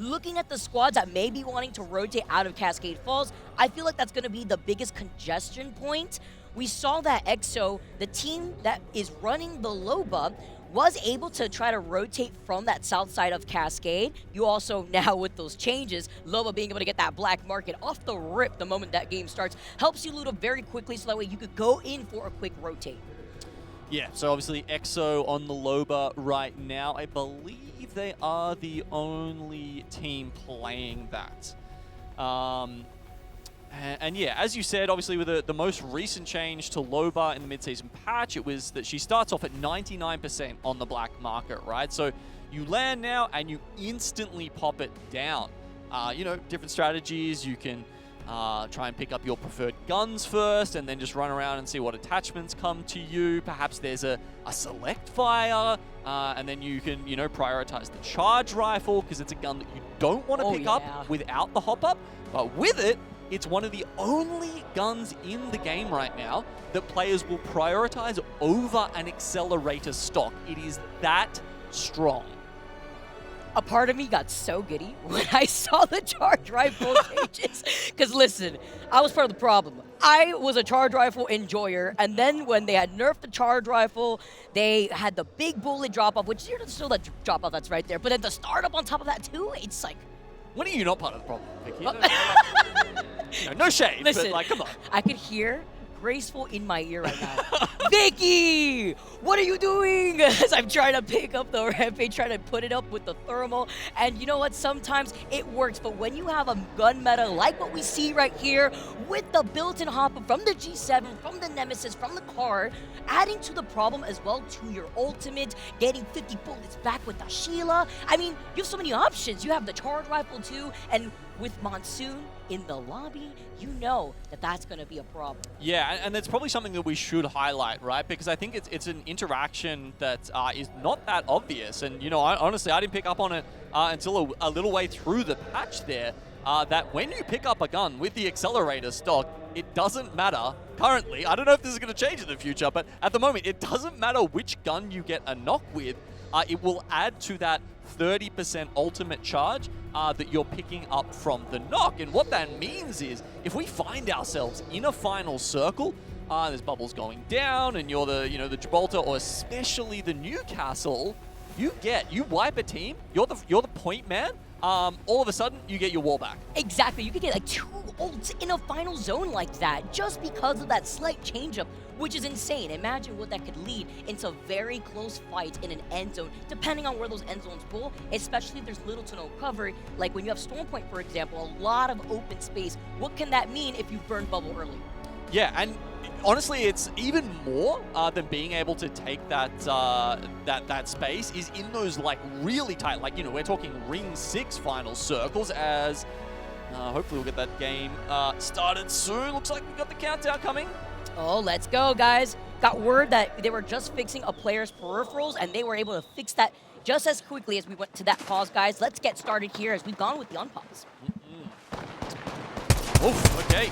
looking at the squads that may be wanting to rotate out of Cascade Falls, I feel like that's going to be the biggest congestion point. We saw that EXO, the team that is running the Loba, was able to try to rotate from that south side of Cascade. You also now, with those changes, Loba being able to get that black market off the rip the moment that game starts, helps you loot up very quickly so that way you could go in for a quick rotate. Yeah, so obviously EXO on the Loba right now. I believe they are the only team playing that. And yeah, as you said, obviously with the most recent change to Loba in the mid-season patch, it was that she starts off at 99% on the black market, right? So you land now and you instantly pop it down. You know, different strategies. You can try and pick up your preferred guns first and then just run around and see what attachments come to you. Perhaps there's a select fire, and then you can, you know, prioritize the charge rifle because it's a gun that you don't want to pick up without the hop-up. But with it, it's one of the only guns in the game right now that players will prioritize over an accelerator stock. It is that strong. A part of me got so giddy when I saw the charge rifle changes. Because listen, I was part of the problem. I was a charge rifle enjoyer, and then when they had nerfed the charge rifle, they had the big bullet drop-off, which you're still the drop-off that's right there. But then the startup on top of that too, it's like... When are you not part of the problem, Vicky? No shade, listen, but like, come on. I could hear Graceful in my ear right now. Vicky, what are you doing? As I'm trying to pick up the Rampage, trying to put it up with the thermal. And you know what? Sometimes it works, but when you have a gun meta like what we see right here with the built-in hop-up from the G7, from the Nemesis, from the car, adding to the problem as well to your ultimate, getting 50 bullets back with the Sheila. I mean, you have so many options. You have the charge rifle too, and with Monsoon in the lobby, you know that that's going to be a problem. Yeah, and it's probably something that we should highlight, right? Because I think it's an interaction that is not that obvious. And, you know, honestly, I didn't pick up on it until a little way through the patch there, that when you pick up a gun with the accelerator stock, it doesn't matter. Currently, I don't know if this is going to change in the future, but at the moment, it doesn't matter which gun you get a knock with. It will add to that 30% ultimate charge that you're picking up from the knock. And what that means is, if we find ourselves in a final circle, there's bubbles going down, and you're the, you know, the Gibraltar, or especially the Newcastle, you wipe a team, you're the point man, all of a sudden, you get your wall back. Exactly. You could get like 2 ults in a final zone like that just because of that slight change-up, which is insane. Imagine what that could lead into very close fights in an end zone, depending on where those end zones pull, especially if there's little to no cover. Like when you have Storm Point, for example, a lot of open space. What can that mean if you burn bubble early? Yeah, and honestly, it's even more than being able to take that that space is in those like really tight, like, you know, we're talking Ring 6 final circles, as hopefully we'll get that game started soon. Looks like we've got the countdown coming. Oh, let's go, guys. Got word that they were just fixing a player's peripherals, and they were able to fix that just as quickly as we went to that pause, guys. Let's get started here as we've gone with the unpause. Oof, okay.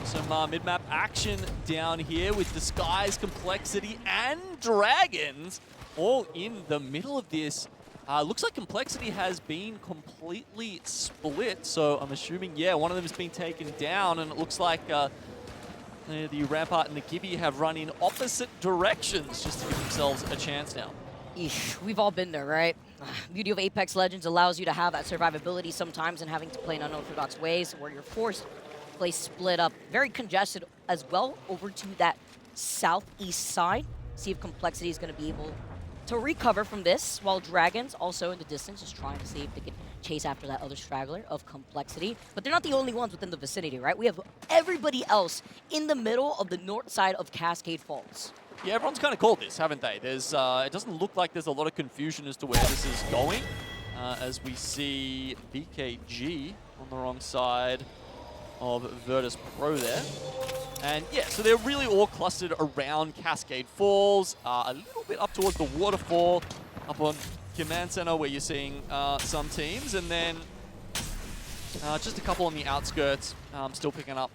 Some mid-map action down here with Disguise, Complexity, and Dragons all in the middle of this. Looks like Complexity has been completely split, so I'm assuming, yeah, one of them has been taken down, and it looks like the Rampart and the Gibby have run in opposite directions just to give themselves a chance now. Eesh, we've all been there, right? Beauty of Apex Legends allows you to have that survivability sometimes and having to play in unorthodox ways where you're forced to play split up. Very congested as well over to that southeast side. See if Complexity is going to be able to recover from this, while Dragons also in the distance is trying to see if they can chase after that other straggler of Complexity. But they're not the only ones within the vicinity, right? We have everybody else in the middle of the north side of Cascade Falls. Yeah, everyone's kind of called this, haven't they? There's, it doesn't look like there's a lot of confusion as to where this is going, as we see BKG on the wrong side of Virtus Pro there. And yeah, so they're really all clustered around Cascade Falls, a little bit up towards the waterfall, up on Command Center where you're seeing some teams, and then just a couple on the outskirts, still picking up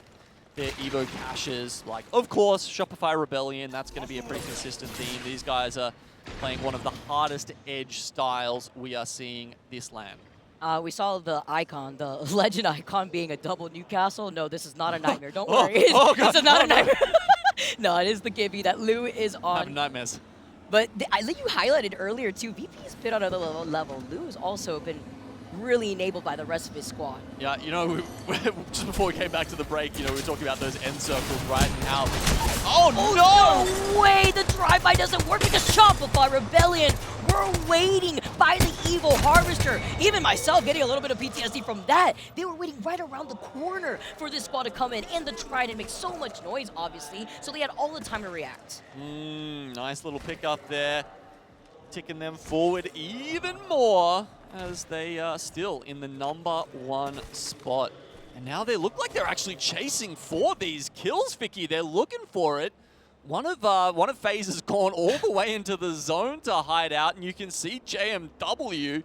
their Evo caches. Like, of course, Shopify Rebellion, that's going to be a pretty consistent theme. These guys are playing one of the hardest edge styles we are seeing this LAN. We saw the icon, the legend icon being a double Newcastle. No, this is not a nightmare. Don't Oh, worry. oh, God. This is not a nightmare. No, it is the Gibby that Lou is on. Having nightmares. But I think you highlighted earlier too, VP's been on another level. Lou's also been really enabled by the rest of his squad. Yeah, you know, just before we came back to the break, you know, we were talking about those end circles, right? And how... Oh, no! No way! The drive-by doesn't work because Shopify Rebellion were waiting by the Evil Harvester. Even myself getting a little bit of PTSD from that. They were waiting right around the corner for this squad to come in and the Trident make so much noise, obviously, so they had all the time to react. Nice little pickup there. Ticking them forward even more as they are still in the #1 spot. And now they look like they're actually chasing for these kills, Vicky. They're looking for it. One of FaZe has gone all the way into the zone to hide out, and you can see JMW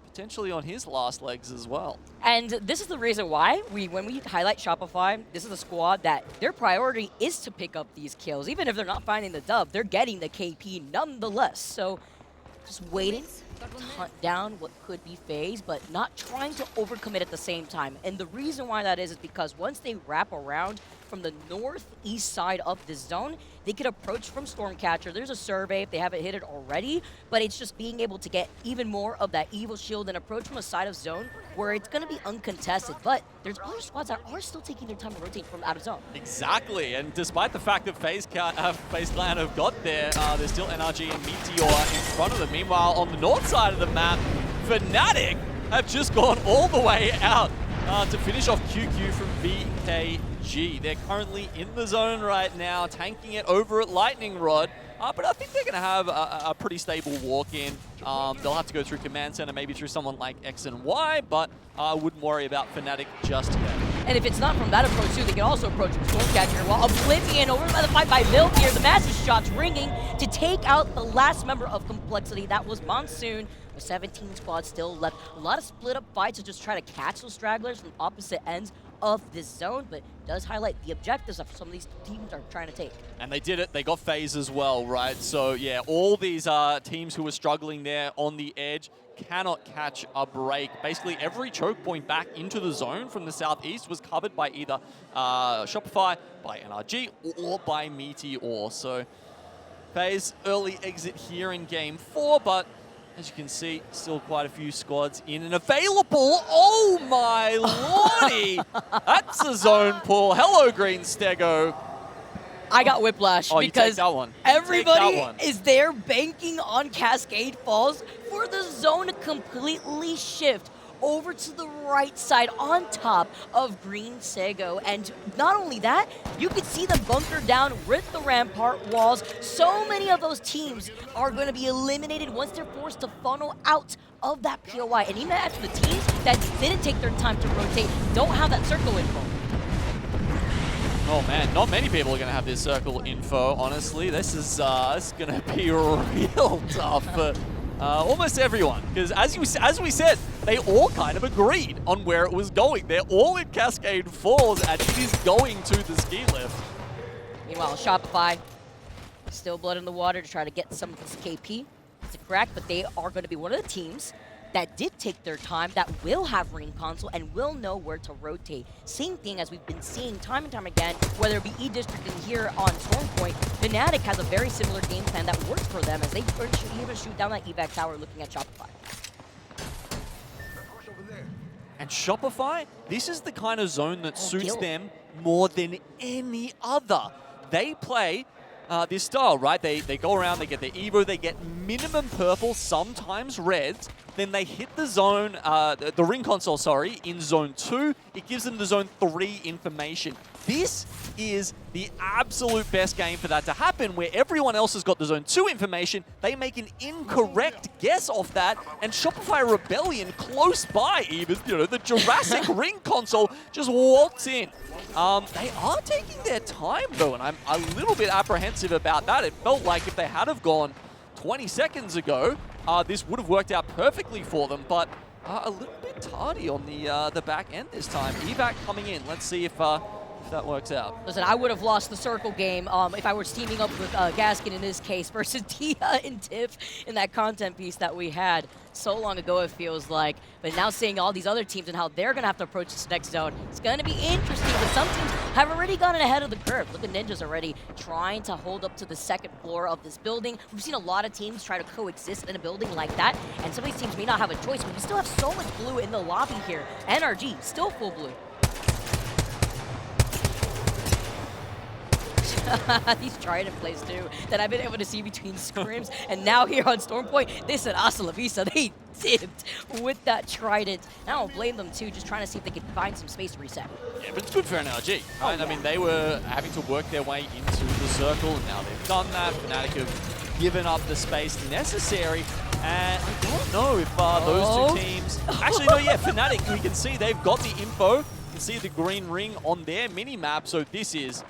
potentially on his last legs as well. And this is the reason why when we highlight Shopify, this is a squad that their priority is to pick up these kills. Even if they're not finding the dub, they're getting the KP nonetheless. So just waiting to hunt down what could be FaZe, but not trying to overcommit at the same time. And the reason why that is because once they wrap around from the northeast side of the zone, they could approach from Stormcatcher. There's a survey if they haven't hit it already, but it's just being able to get even more of that evil shield and approach from a side of zone where it's going to be uncontested. But there's other squads that are still taking their time to rotate from out of zone. Exactly, and despite the fact that FaZe Clan have got there, there's still NRG and Meteor in front of them. Meanwhile, on the north side of the map, Fnatic have just gone all the way out to finish off QQ from VKG. They're currently in the zone right now, tanking it over at Lightning Rod. But I think they're going to have a pretty stable walk-in. They'll have to go through Command Center, maybe through someone like X and Y, but I wouldn't worry about Fnatic just yet. And if it's not from that approach too, they can also approach from Stormcatcher. While Oblivion over by the fight by Vilk here, the massive shots ringing to take out the last member of Complexity. That was Monsoon. With 17 squads still left. A lot of split up fights to just try to catch those stragglers from opposite ends of this zone, but does highlight the objectives that some of these teams are trying to take. And they did it. They got FaZe as well, right? So yeah, all these teams who were struggling there on the edge cannot catch a break. Basically, every choke point back into the zone from the southeast was covered by either Shopify, by NRG, or by Meteor. So FaZe early exit here in Game 4, but as you can see, still quite a few squads in and available. Oh my lordy! That's a zone pull. Hello, Green Stego. I got whiplash Oh, because you take that one. Everybody is there banking on Cascade Falls for the zone to completely shift over to the right side on top of Green Sego. And not only that, you can see them bunker down with the rampart walls. So many of those teams are going to be eliminated once they're forced to funnel out of that POI. And even after the teams that didn't take their time to rotate don't have that circle info. Oh man, not many people are going to have this circle info, honestly. This is going to be real tough for almost everyone. Because as we said, they all kind of agreed on where it was going. They're all in Cascade Falls, and it is going to the ski lift. Meanwhile, Shopify, still blood in the water to try to get some of this KP. It's a crack, but they are going to be one of the teams that did take their time, that will have ring console and will know where to rotate. Same thing as we've been seeing time and time again, whether it be E-District and here on Stormpoint, Fnatic has a very similar game plan that works for them as they even shoot down that evac tower looking at Shopify. And Shopify, this is the kind of zone that suits them more than any other. They play this style, right? They go around, they get their Evo, they get minimum purple, sometimes reds, then they hit the zone, the ring console, sorry, in zone 2. It gives them the zone 3 information. This is the absolute best game for that to happen, where everyone else has got the zone 2 information. They make an incorrect guess off that, and Shopify Rebellion close by even, you know, the Jurassic ring console just walks in. They are taking their time though, and I'm a little bit apprehensive about that. It felt like if they had have gone 20 seconds ago, this would have worked out perfectly for them, but a little bit tardy on the back end this time. Evac coming in. Let's see if if that works out. Listen, I would have lost the circle game if I was teaming up with Gaskin in this case versus Tia and Tiff in that content piece that we had so long ago, it feels like. But now seeing all these other teams and how they're going to have to approach this next zone, it's going to be interesting. But some teams have already gotten ahead of the curve. Look at Ninjas already trying to hold up to the second floor of this building. We've seen a lot of teams try to coexist in a building like that, and some of these teams may not have a choice, but we still have so much blue in the lobby here. NRG, still full blue. These Trident plays too that I've been able to see between scrims, and now here on Storm Point, they said hasta la vista. They dipped with that Trident. I don't blame them too, just trying to see if they could find some space to reset. Yeah, but it's good for NRG, right? Oh, yeah. I mean, they were having to work their way into the circle, and now they've done that. Fnatic have given up the space necessary, and I don't know if those two teams... Actually, no, yeah, Fnatic, we can see they've got the info. You can see the green ring on their mini-map, so this is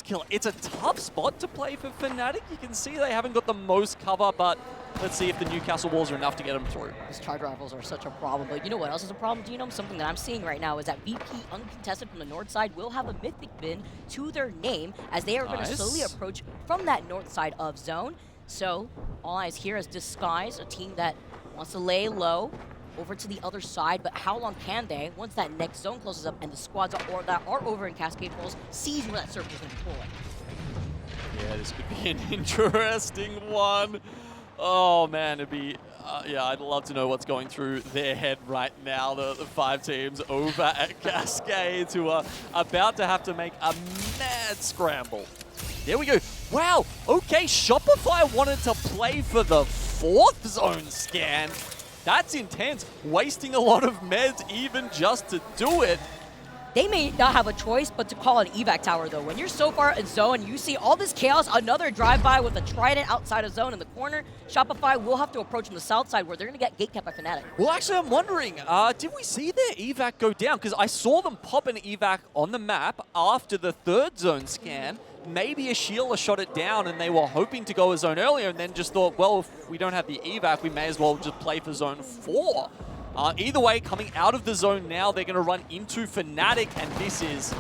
killer. It's a tough spot to play for Fnatic. You can see they haven't got the most cover, but let's see if the Newcastle walls are enough to get them through. These charge rifles are such a problem, but you know what else is a problem, Genome? Something that I'm seeing right now is that VP uncontested from the north side will have a mythic bin to their name as they are going to slowly approach from that north side of zone. So all eyes here as Disguise, a team that wants to lay low over to the other side, but how long can they, once that next zone closes up and the squads that are over in Cascade Falls sees where that circle is going to deploy? Yeah, this could be an interesting one. Oh man, it'd be, yeah, I'd love to know what's going through their head right now. The 5 teams over at Cascades who are about to have to make a mad scramble. There we go. Wow, okay, Shopify wanted to play for the 4th zone scan. That's intense, wasting a lot of meds even just to do it. They may not have a choice but to call an evac tower though. When you're so far in zone, you see all this chaos, another drive-by with a Trident outside of zone in the corner. Shopify will have to approach from the south side where they're going to get gate-kept by Fnatic. Well, actually, I'm wondering, did we see their evac go down? Because I saw them pop an evac on the map after the 3rd zone scan. Maybe a Sheila shot it down and they were hoping to go a zone earlier and then just thought, well, if we don't have the evac, we may as well just play for zone 4. Either way, coming out of the zone now, they're going to run into Fnatic, and this is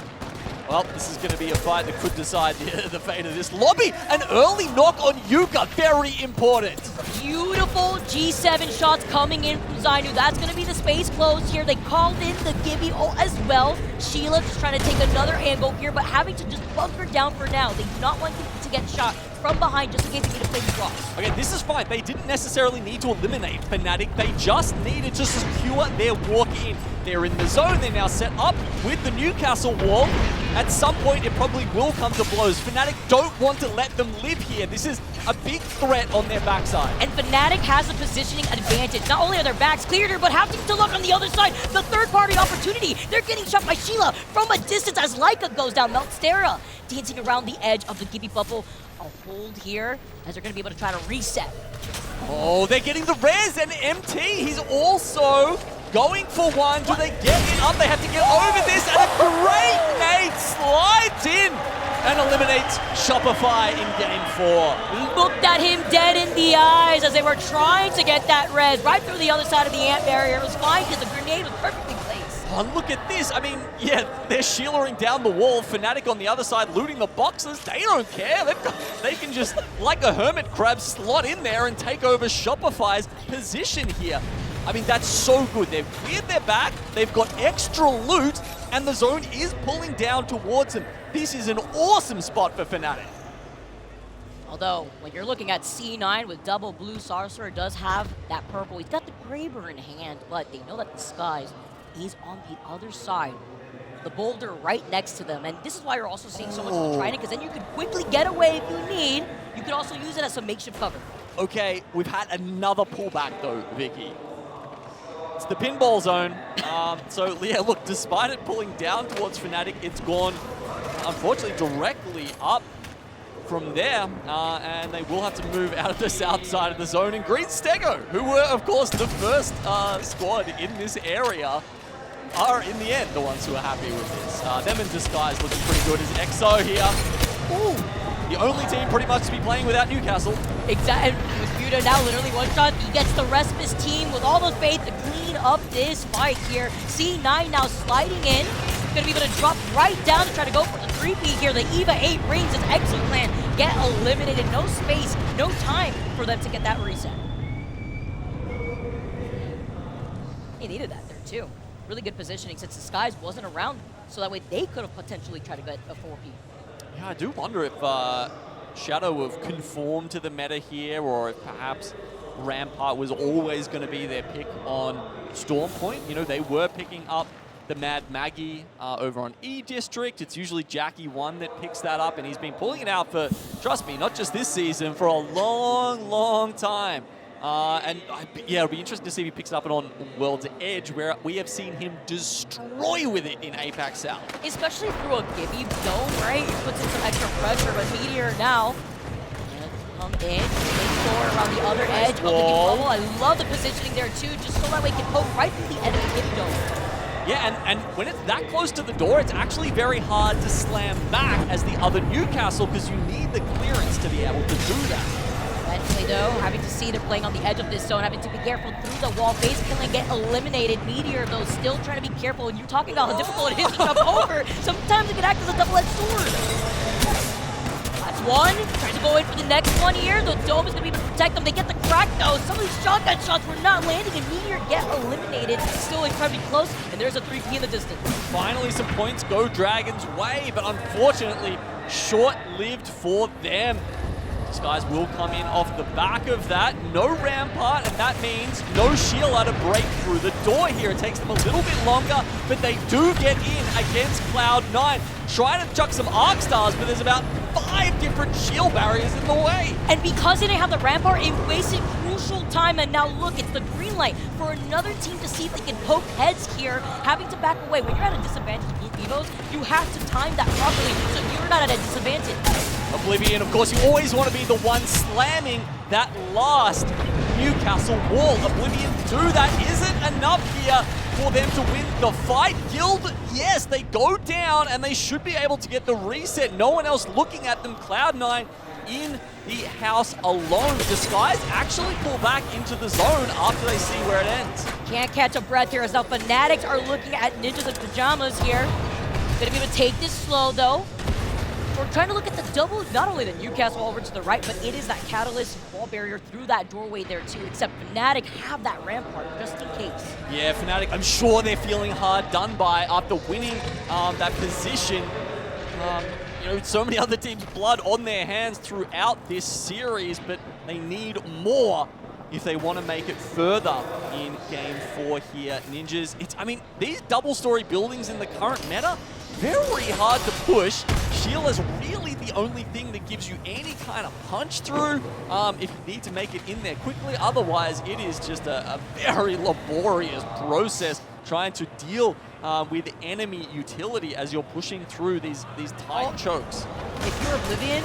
going to be a fight that could decide the fate of this lobby. An early knock on Yuka, very important. Beautiful G7 shots coming in from Zainu. That's going to be the space closed here. They called in the Gibby as well. Sheila just trying to take another angle here, but having to just bunker down for now. They do not want to get shot from behind just in case they need to play the cross. Okay, this is fine. They didn't necessarily need to eliminate Fnatic. They just needed to secure their walk in. They're in the zone. They're now set up with the Newcastle wall. At some point, it probably will come to blows. Fnatic don't want to let them live here. This is a big threat on their backside. And Fnatic has a positioning advantage. Not only are their backs cleared, but having to look on the other side, the third-party opportunity. They're getting shot by Sheila from a distance as Laika goes down. Meltstera dancing around the edge of the Gibby bubble. A hold here as they're going to be able to try to reset. Oh, they're getting the res, and MT, he's also going for one. Do they get it up? They have to get over this, and a great nade slides in and eliminates Shopify in game 4. Looked at him dead in the eyes as they were trying to get that res right through the other side of the ant barrier. It was fine because the grenade was perfectly placed. Oh, look at this. I mean, yeah, they're Sheilaing down the wall. Fnatic on the other side looting the boxes. They don't care. They can just, like a hermit crab, slot in there and take over Shopify's position here. I mean, that's so good. They've cleared their back, they've got extra loot, and the zone is pulling down towards them. This is an awesome spot for Fnatic. Although, when you're looking at C9 with double blue, Sorcerer does have that purple. He's got the Graber in hand, but they know that Disguise is on the other side. The boulder right next to them. And this is why you're also seeing so much of the Trident, because then you could quickly get away if you need. You could also use it as some makeshift cover. Okay, we've had another pullback though, Vicky. It's the pinball zone. So yeah, look, despite it pulling down towards Fnatic, it's gone, unfortunately, directly up from there. And they will have to move out of the south side of the zone. And Green Stego, who were, of course, the first squad in this area, are in the end the ones who are happy with this. Them in Disguise looking pretty good as EXO here. Ooh, the only team pretty much to be playing without Newcastle. Exactly. With Buda now literally one shot, he gets the rest of his team with all the faith to clean up this fight here. C9 now sliding in. Gonna be able to drop right down to try to go for the 3P here. The EVA 8 rings as Exo Clan get eliminated. No space, no time for them to get that reset. He needed that there too. Really good positioning since Disguise wasn't around, so that way they could have potentially tried to get a 4P. Yeah, I do wonder if Shadow have conformed to the meta here, or if perhaps Rampart was always going to be their pick on Storm Point. You know, they were picking up the Mad Maggie over on E District. It's usually Jackie 1 that picks that up, and he's been pulling it out for, trust me, not just this season, for a long, long time. Yeah, it'll be interesting to see if he picks it up on World's Edge, where we have seen him destroy with it in APAC South. Especially through a Gibby zone, right? It puts in some extra pressure, but Meteor now come in, make sure around the other edge of the new bubble. I love the positioning there too, just so that way he can poke right through the end of the Gibby dome. Yeah, and when it's that close to the door, it's actually very hard to slam back as the other Newcastle, because you need the clearance to be able to do that. Eventually though, having to see they're playing on the edge of this zone, having to be careful through the wall, base killing, get eliminated. Meteor though still trying to be careful, and you're talking about how difficult it is to jump over. Sometimes it can act as a double-edged sword. That's one, trying to go in for the next one here. The dome is gonna be able to protect them. They get the crack though. Some of these shotgun shots were not landing, and Meteor get eliminated. Still incredibly close, and there's a 3P in the distance. Finally some points go Dragon's way, but unfortunately short-lived for them. These guys will come in off the back of that. No Rampart, and that means no Sheila to break through the door here. It takes them a little bit longer, but they do get in against Cloud9. Trying to chuck some Arc Stars, but there's about 5 different shield barriers in the way. And because they didn't have the Rampart, it wasted crucial time. And now look, it's the green light for another team to see if they can poke heads here, having to back away. When you're at a disadvantage in Evos, you have to time that properly so you're not at a disadvantage. Oblivion, of course, you always want to be the one slamming that last Newcastle wall. Oblivion do that. Isn't enough here for them to win the fight. Guild, yes, they go down, and they should be able to get the reset. No one else looking at them. Cloud9 in the house alone. Disguise actually pull back into the zone after they see where it ends. Can't catch a breath here as now Fanatics are looking at Ninjas in Pajamas here. Gonna be able to take this slow though. We're trying to look at the double, not only the Newcastle over to the right, but it is that Catalyst wall barrier through that doorway there too, except Fnatic have that Rampart just in case. Yeah, Fnatic, I'm sure they're feeling hard done by after winning that position. You know, so many other teams' blood on their hands throughout this series, but they need more if they want to make it further in Game 4 here. Ninjas, I mean, these double-story buildings in the current meta, very hard to push. Sheila's really the only thing that gives you any kind of punch through if you need to make it in there quickly. Otherwise, it is just a very laborious process trying to deal with enemy utility as you're pushing through these tight chokes. If you're Oblivion,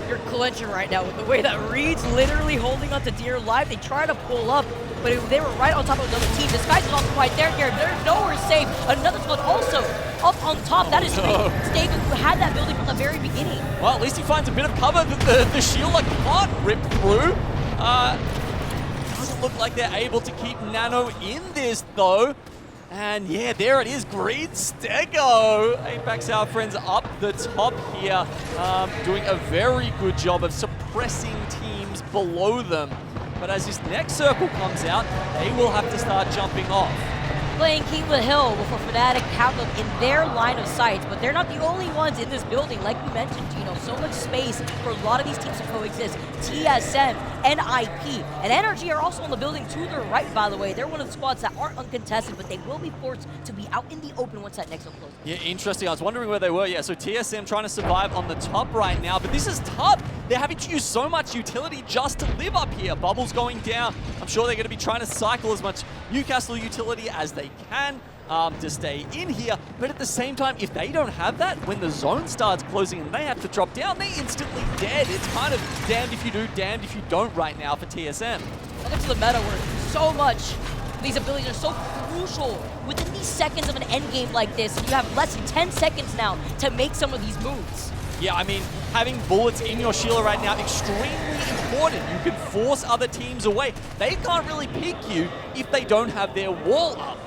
you're clenching right now with the way that Reed's literally holding onto dear life. They try to pull up, but they were right on top of another team. This guy's not quite there here. They're nowhere safe. Another squad also up on top. That is Staven, who had that building from the very beginning. Well, at least he finds a bit of cover that the Sheila can't rip through. Doesn't look like they're able to keep Nano in this, though. And yeah, there it is, Green Stego. Apex, our friends, up the top here, doing a very good job of suppressing teams below them. But as this next circle comes out, they will have to start jumping off. Playing King of the Hill before Fnatic have them in their line of sight, but they're not the only ones in this building. Like you mentioned, Gino, so much space for a lot of these teams to coexist. TSM, NIP, and NRG are also in the building to the right, by the way. They're one of the squads that aren't uncontested, but they will be forced to be out in the open once that next one closes. Yeah, interesting. I was wondering where they were. Yeah, so TSM trying to survive on the top right now, but this is tough. They're having to use so much utility just to live up here. Bubbles going down. I'm sure they're going to be trying to cycle as much Newcastle utility as they can to stay in here. But at the same time, if they don't have that, when the zone starts closing and they have to drop down, they're instantly dead. It's kind of damned if you do, damned if you don't right now for TSM. Welcome to the meta where so much these abilities are so crucial within these seconds of an endgame like this. You have less than 10 seconds now to make some of these moves. Yeah, I mean, having bullets in your Sheila right now, extremely important. You can force other teams away. They can't really pick you if they don't have their wall up.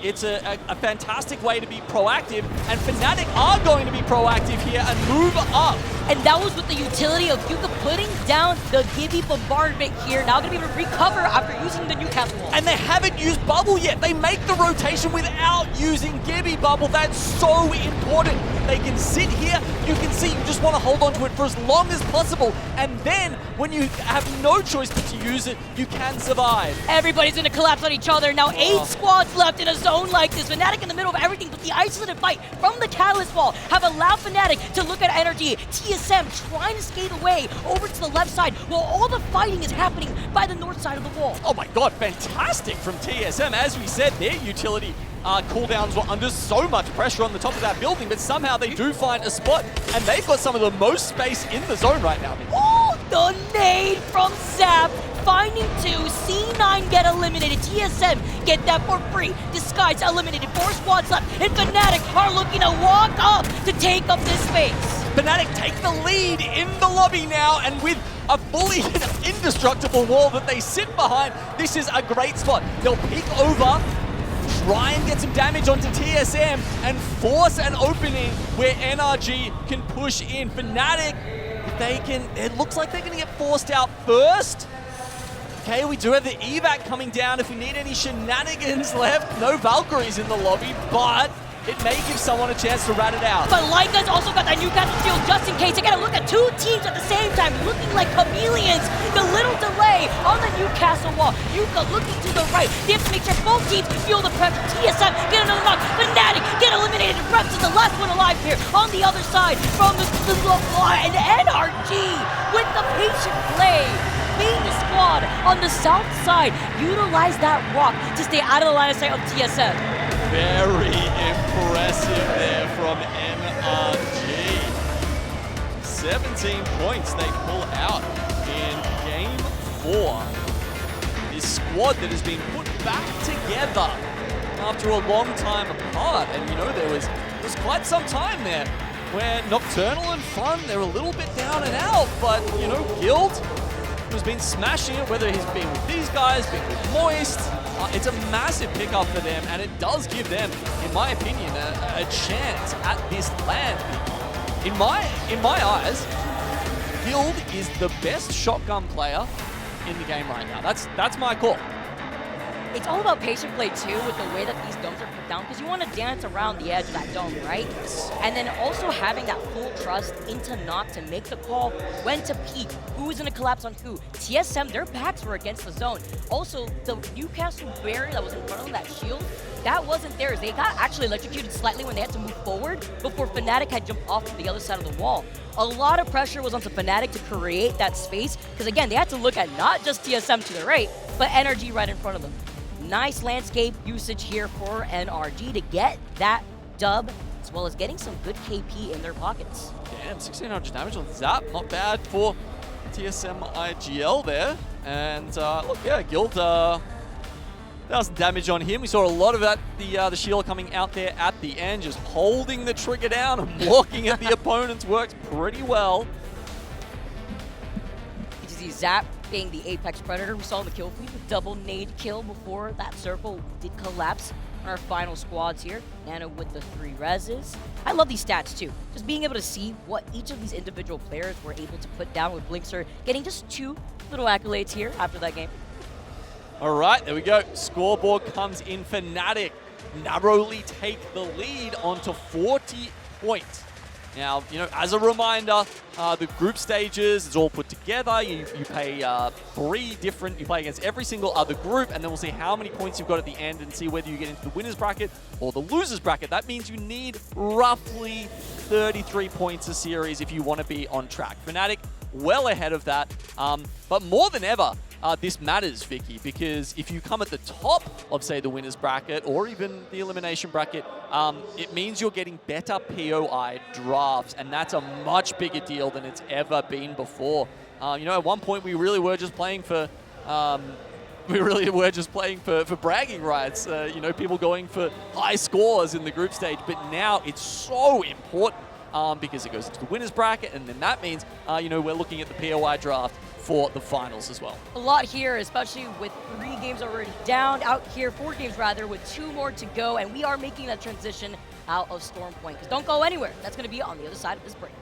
It's a fantastic way to be proactive, and Fnatic are going to be proactive here and move up. And that was with the utility of Yuka putting down the Gibby bombardment here. Now going to be able to recover after using the Newcastle wall. And they haven't used Bubble yet. They make the rotation without using Gibby Bubble. That's so important. They can sit here. You can see you just want to hold on to it for as long as possible. And then when you have no choice but to use it, you can survive. Everybody's going to collapse on each other. Now 8 squads left in a zone like this. Fnatic in the middle of everything, but the isolated fight from the Catalyst wall have allowed Fnatic to look at energy. TSM trying to skate away over to the left side while all the fighting is happening by the north side of the wall. Oh my god, fantastic from TSM. As we said, their utility cooldowns were under so much pressure on the top of that building, but somehow they do find a spot, and they've got some of the most space in the zone right now. Oh, the nade from Zap, finding 2, C9 get eliminated, TSM get that for free, Disguise eliminated, 4 squads left, and Fnatic are looking to walk up to take up this space. Fnatic take the lead in the lobby now, and with a fully indestructible wall that they sit behind, this is a great spot. They'll peek over, try and get some damage onto TSM, and force an opening where NRG can push in. Fnatic, it looks like they're going to get forced out first. Okay, we do have the evac coming down if we need any shenanigans left. No Valkyries in the lobby, but it may give someone a chance to rat it out. But Leica's also got that Newcastle shield just in case. They gotta look at 2 teams at the same time, looking like chameleons. The little delay on the Newcastle wall. Yuka looking to the right. They have to make sure both teams feel the pressure. TSM get another knock. Fnatic get eliminated. Reps is the last one alive here. On the other side from the and NRG with the patient play. Being the squad on the south side, utilize that walk to stay out of the line of sight of TSM. Very impressive there from NRG. 17 points they pull out in Game 4. This squad that has been put back together after a long time apart. And you know, there was quite some time there where Nocturnal and Fun, they're a little bit down and out. But, you know, Guild has been smashing it, whether he's been with these guys, been with Moist. It's a massive pickup for them, and it does give them, in my opinion, a chance at this land. In my eyes, Guild is the best shotgun player in the game right now. That's my call. It's all about patient play too, with the way that these domes are put down, because you want to dance around the edge of that dome, right? And then also having that full trust into Noct to make the call when to peek, who is going to collapse on who. TSM, their backs were against the zone. Also, the Newcastle barrier that was in front of them, that shield, that wasn't theirs. They got actually electrocuted slightly when they had to move forward before Fnatic had jumped off to the other side of the wall. A lot of pressure was onto Fnatic to create that space, because again, they had to look at not just TSM to the right, but NRG right in front of them. Nice landscape usage here for NRG to get that dub, as well as getting some good KP in their pockets. Damn, 1600 damage on Zap. Not bad for TSM IGL there. And look, yeah, Guild, 1,000 damage on him. We saw a lot of that, the shield coming out there at the end, just holding the trigger down and blocking at the opponents works pretty well. You can see Zap being the Apex Predator. We saw the kill feed with double nade kill before that circle did collapse on our final squads here. Nano with the 3 reses. I love these stats too. Just being able to see what each of these individual players were able to put down, with Blinkster getting just 2 little accolades here after that game. All right, there we go. Scoreboard comes in. Fnatic narrowly take the lead onto 40 points. Now, you know, as a reminder, the group stages is all put together. You play 3 different, you play against every single other group, and then we'll see how many points you've got at the end and see whether you get into the winner's bracket or the loser's bracket. That means you need roughly 33 points a series if you want to be on track. Fnatic well ahead of that, but more than ever, this matters, Vicky, because if you come at the top of, say, the winner's bracket or even the elimination bracket, it means you're getting better POI drafts, and that's a much bigger deal than it's ever been before. You know, at one point we really were just playing for bragging rights. You know, people going for high scores in the group stage, but now it's so important because it goes into the winner's bracket, and then that means you know, we're looking at the POI draft for the finals as well. A lot here, especially with 3 games already down out here, 4 games rather, with 2 more to go, and we are making that transition out of Storm Point. Because don't go anywhere. That's going to be on the other side of this break.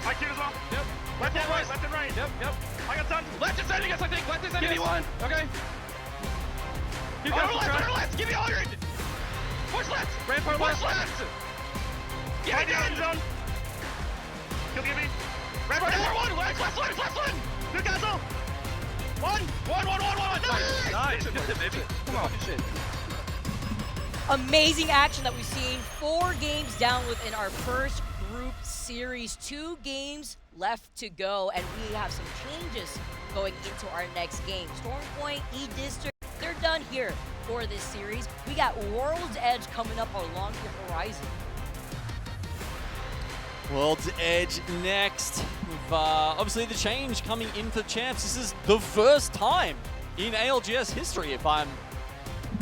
I can as well. Yep. Left and right, left and right. Yep. I got stunned. Left is sending us, I think. Left is sending us. Give me one. Okay. Keep going. Left. Give me all your... Push left. Rampart left. Push left. Yeah, I did. Zone. Kill give me. Rampart one. Left one. Newcastle. One. Nice. Baby. Come on. Shit. Amazing action that we've seen. 4 games down within our first group series. 2 games left to go, and we have some changes going into our next game. Storm Point, E-District, they're done here for this series. We got World's Edge coming up along the horizon. World's Edge next. With, obviously the change coming in for champs. This is the first time in ALGS history, if I'm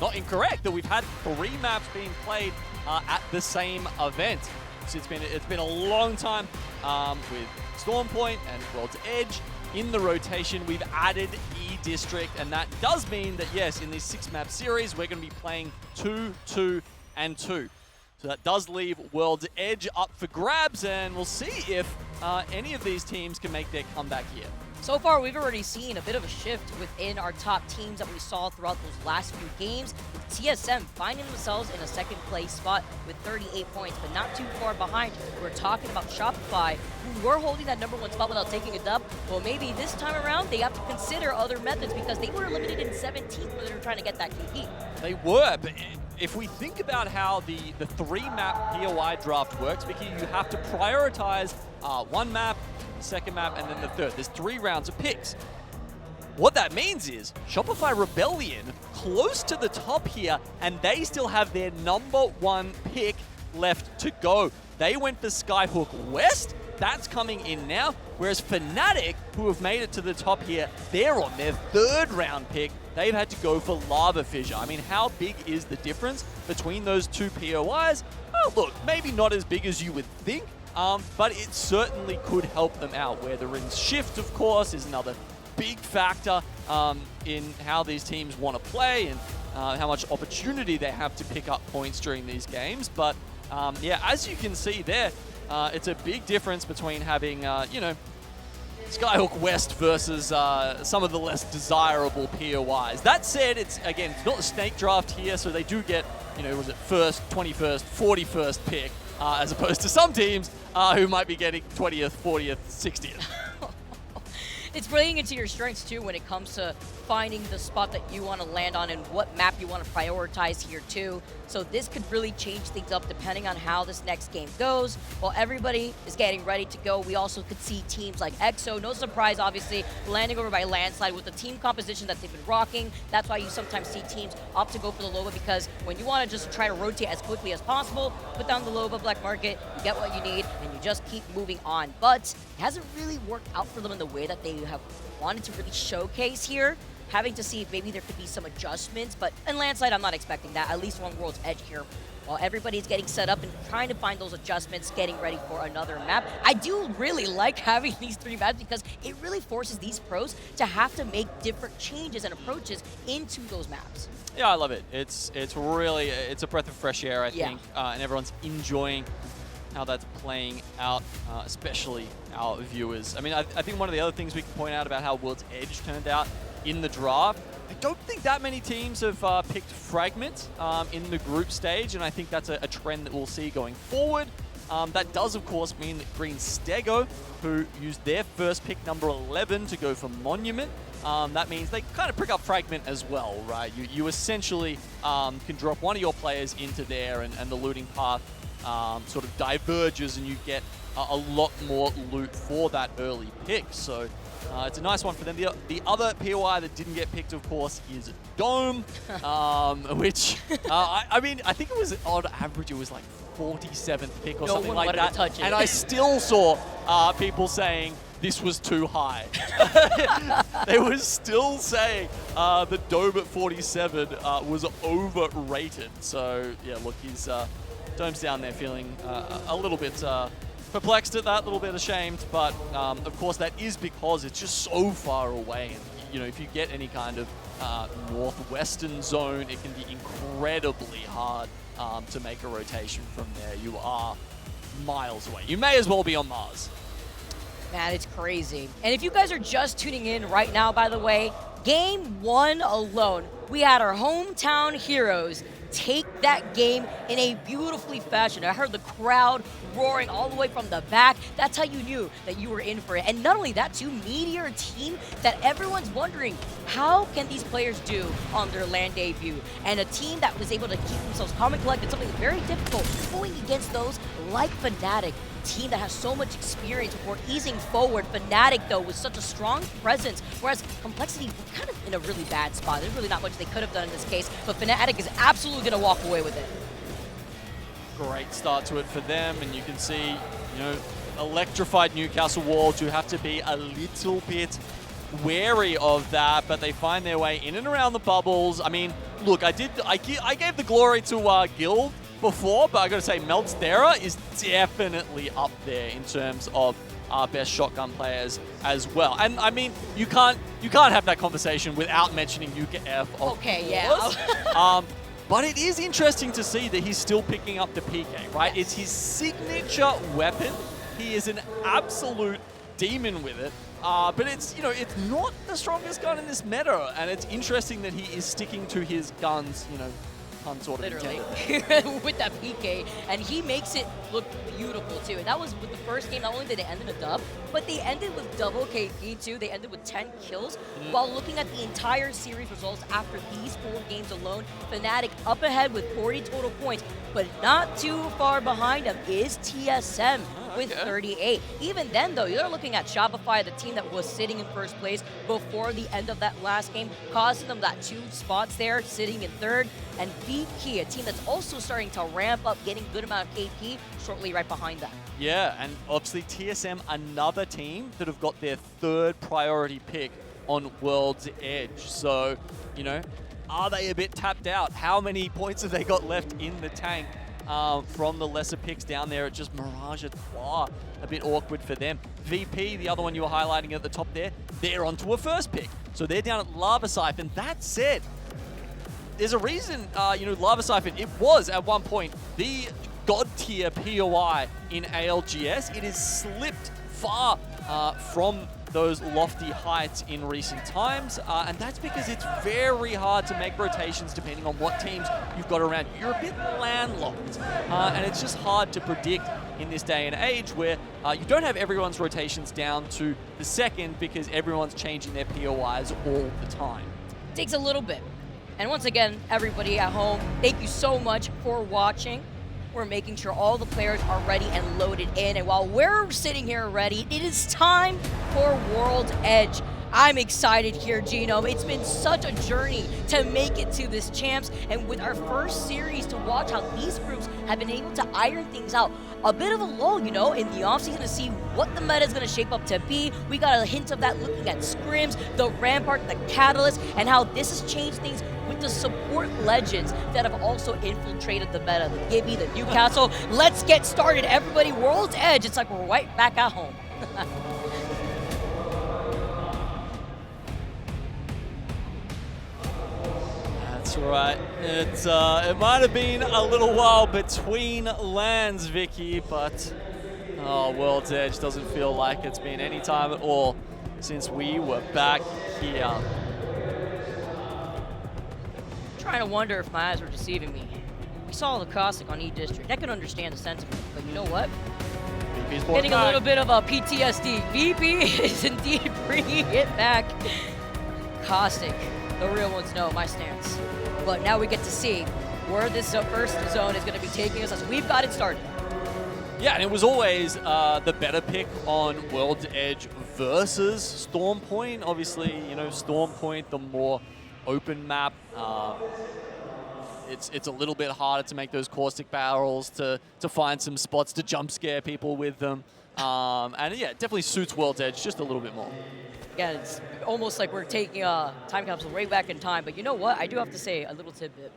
not incorrect, that we've had 3 maps being played at the same event. So it's been a long time with Storm Point and World's Edge in the rotation. We've added E-District, and that does mean that yes, in this 6-map series, we're going to be playing 2, 2, and 2. So that does leave World's Edge up for grabs, and we'll see if any of these teams can make their comeback here. So far, we've already seen a bit of a shift within our top teams that we saw throughout those last few games. With TSM finding themselves in a second place spot with 38 points, but not too far behind. We're talking about Shopify, who were holding that #1 spot without taking a dub. Well, maybe this time around, they have to consider other methods because they were eliminated in 17th when they were trying to get that KP. They were, but if we think about how the 3-map POI draft works, Vicky, you have to prioritize 1 map, 2nd map, and then the 3rd. There's 3 rounds of picks. What that means is Shopify Rebellion close to the top here, and they still have their #1 pick left to go. They went for Skyhook West. That's coming in now. Whereas Fnatic, who have made it to the top here, they're on their 3rd round pick. They've had to go for Lava Fissure. I mean, how big is the difference between those 2 POIs? Oh, look, maybe not as big as you would think, but it certainly could help them out. Where the rings shift, of course, is another big factor in how these teams want to play and how much opportunity they have to pick up points during these games. But yeah, as you can see there, it's a big difference between having, you know, Skyhook West versus some of the less desirable POIs. That said, it's not a snake draft here, so they do get, you know, was it 1st, 21st, 41st pick, as opposed to some teams who might be getting 20th, 40th, 60th. It's playing into your strengths too when it comes to finding the spot that you want to land on and what map you want to prioritize here too. So this could really change things up depending on how this next game goes. While everybody is getting ready to go, we also could see teams like EXO, no surprise obviously, landing over by landslide with the team composition that they've been rocking. That's why you sometimes see teams opt to go for the Loba, because when you want to just try to rotate as quickly as possible, put down the Loba black market, you get what you need, and you just keep moving on. But it hasn't really worked out for them in the way that they have wanted to really showcase here. Having to see if maybe there could be some adjustments, but in landslide, I'm not expecting that. At least one World's Edge here. While everybody's getting set up and trying to find those adjustments, getting ready for another map. I do really like having these 3 maps because it really forces these pros to have to make different changes and approaches into those maps. Yeah, I love it. It's really, it's a breath of fresh air, I Yeah. think, and everyone's enjoying how that's playing out, especially our viewers. I mean, I think one of the other things we can point out about how World's Edge turned out in the draft, I don't think that many teams have picked Fragment in the group stage, and I think that's a trend that we'll see going forward. That does, of course, mean that Green Stego, who used their first pick, number 11, to go for Monument, that means they kind of pick up Fragment as well, right? You essentially can drop one of your players into there, and the looting path sort of diverges, and you get a lot more loot for that early pick. So it's a nice one for them. The other POI that didn't get picked, of course, is Dome, which, I mean, I think it was on average, it was like 47th pick or something like that. Touch it. And I still saw people saying this was too high. They were still saying the Dome at 47 was overrated. So, yeah, look, he's Dome's down there feeling a little bit perplexed at that, a little bit ashamed, but of course that is because it's just so far away. And, you know, if you get any kind of northwestern zone, it can be incredibly hard to make a rotation from there. You are miles away. You may as well be on Mars. Man, it's crazy. And if you guys are just tuning in right now, by the way, Game 1 alone, we had our hometown heroes take that game in a beautifully fashion. I heard the crowd roaring all the way from the back. That's how you knew that you were in for it. And not only that, too, Meteor, a team that everyone's wondering, how can these players do on their LAN debut? And a team that was able to keep themselves calm and collected, something very difficult, going against those like Fnatic, team that has so much experience before easing forward. Fnatic, though, with such a strong presence, whereas Complexity was kind of in a really bad spot. There's really not much they could have done in this case, but Fnatic is absolutely going to walk away with it. Great start to it for them, and you can see, you know, electrified Newcastle Walls. You have to be a little bit wary of that, but they find their way in and around the bubbles. I mean, look, I gave the glory to Guild before, but I gotta say, Meltstera is definitely up there in terms of our best shotgun players as well. And I mean, you can't have that conversation without mentioning Yuka F. Okay, yeah. But it is interesting to see that he's still picking up the PK, right? It's his signature weapon. He is an absolute demon with it. But it's, you know, it's not the strongest gun in this meta, and it's interesting that he is sticking to his guns, you know, pun sort of Literally, intended. with that PK, and he makes it look beautiful too. And that was with the first game. Not only did they end in a dub, but they ended with double KP too. They ended with 10 kills. While looking at the entire series results after these 4 games alone, Fnatic up ahead with 40 total points, but not too far behind them is TSM with 38. Even then, though, you're looking at Shopify, the team that was sitting in first place before the end of that last game, costing them that 2 spots there, sitting in third. And VP, a team that's also starting to ramp up, getting good amount of KP, shortly right behind that. Yeah, and obviously TSM, another team that have got their 3rd priority pick on World's Edge. So, you know, are they a bit tapped out? How many points have they got left in the tank from the lesser picks down there at just Mirage et Trois? A bit awkward for them. VP, the other one you were highlighting at the top there, they're onto a first pick. So they're down at Lava Siphon. That said, there's a reason, you know, Lava Siphon, it was at one point the god tier POI in ALGS. It has slipped far from those lofty heights in recent times, and that's because it's very hard to make rotations depending on what teams you've got around you. You're a bit landlocked, and it's just hard to predict in this day and age where you don't have everyone's rotations down to the second because everyone's changing their POIs all the time. Takes a little bit. And once again, everybody at home, thank you so much for watching. We're making sure all the players are ready and loaded in. And while we're sitting here ready, it is time for World Edge. I'm excited here, Genome. It's been such a journey to make it to this champs, and with our first series to watch how these groups have been able to iron things out. A bit of a lull, you know, in the offseason to see what the meta is going to shape up to be. We got a hint of that looking at scrims, the Rampart, the Catalyst, and how this has changed things with the support legends that have also infiltrated the meta. The Gibby, the Newcastle. Let's get started, everybody. World's Edge. It's like we're right back at home. That's right. It might have been a little while between lands, Vicky, but World's Edge doesn't feel like it's been any time at all since we were back here. Trying to wonder if my eyes were deceiving me. We saw the caustic on E-District. I could understand the sentiment, but you know what? VP's Getting a little bit of a PTSD. VP is indeed bringing it back. Caustic, the real ones know my stance. But now we get to see where this first zone is going to be taking us as we've got it started. Yeah, and it was always the better pick on World's Edge versus Storm Point. Obviously, you know, Storm Point, the more open map. It's a little bit harder to make those caustic barrels, to find some spots to jump scare people with them. And yeah, it definitely suits World's Edge just a little bit more. Yeah, it's almost like we're taking a time capsule way back in time. But you know what? I do have to say a little tidbit.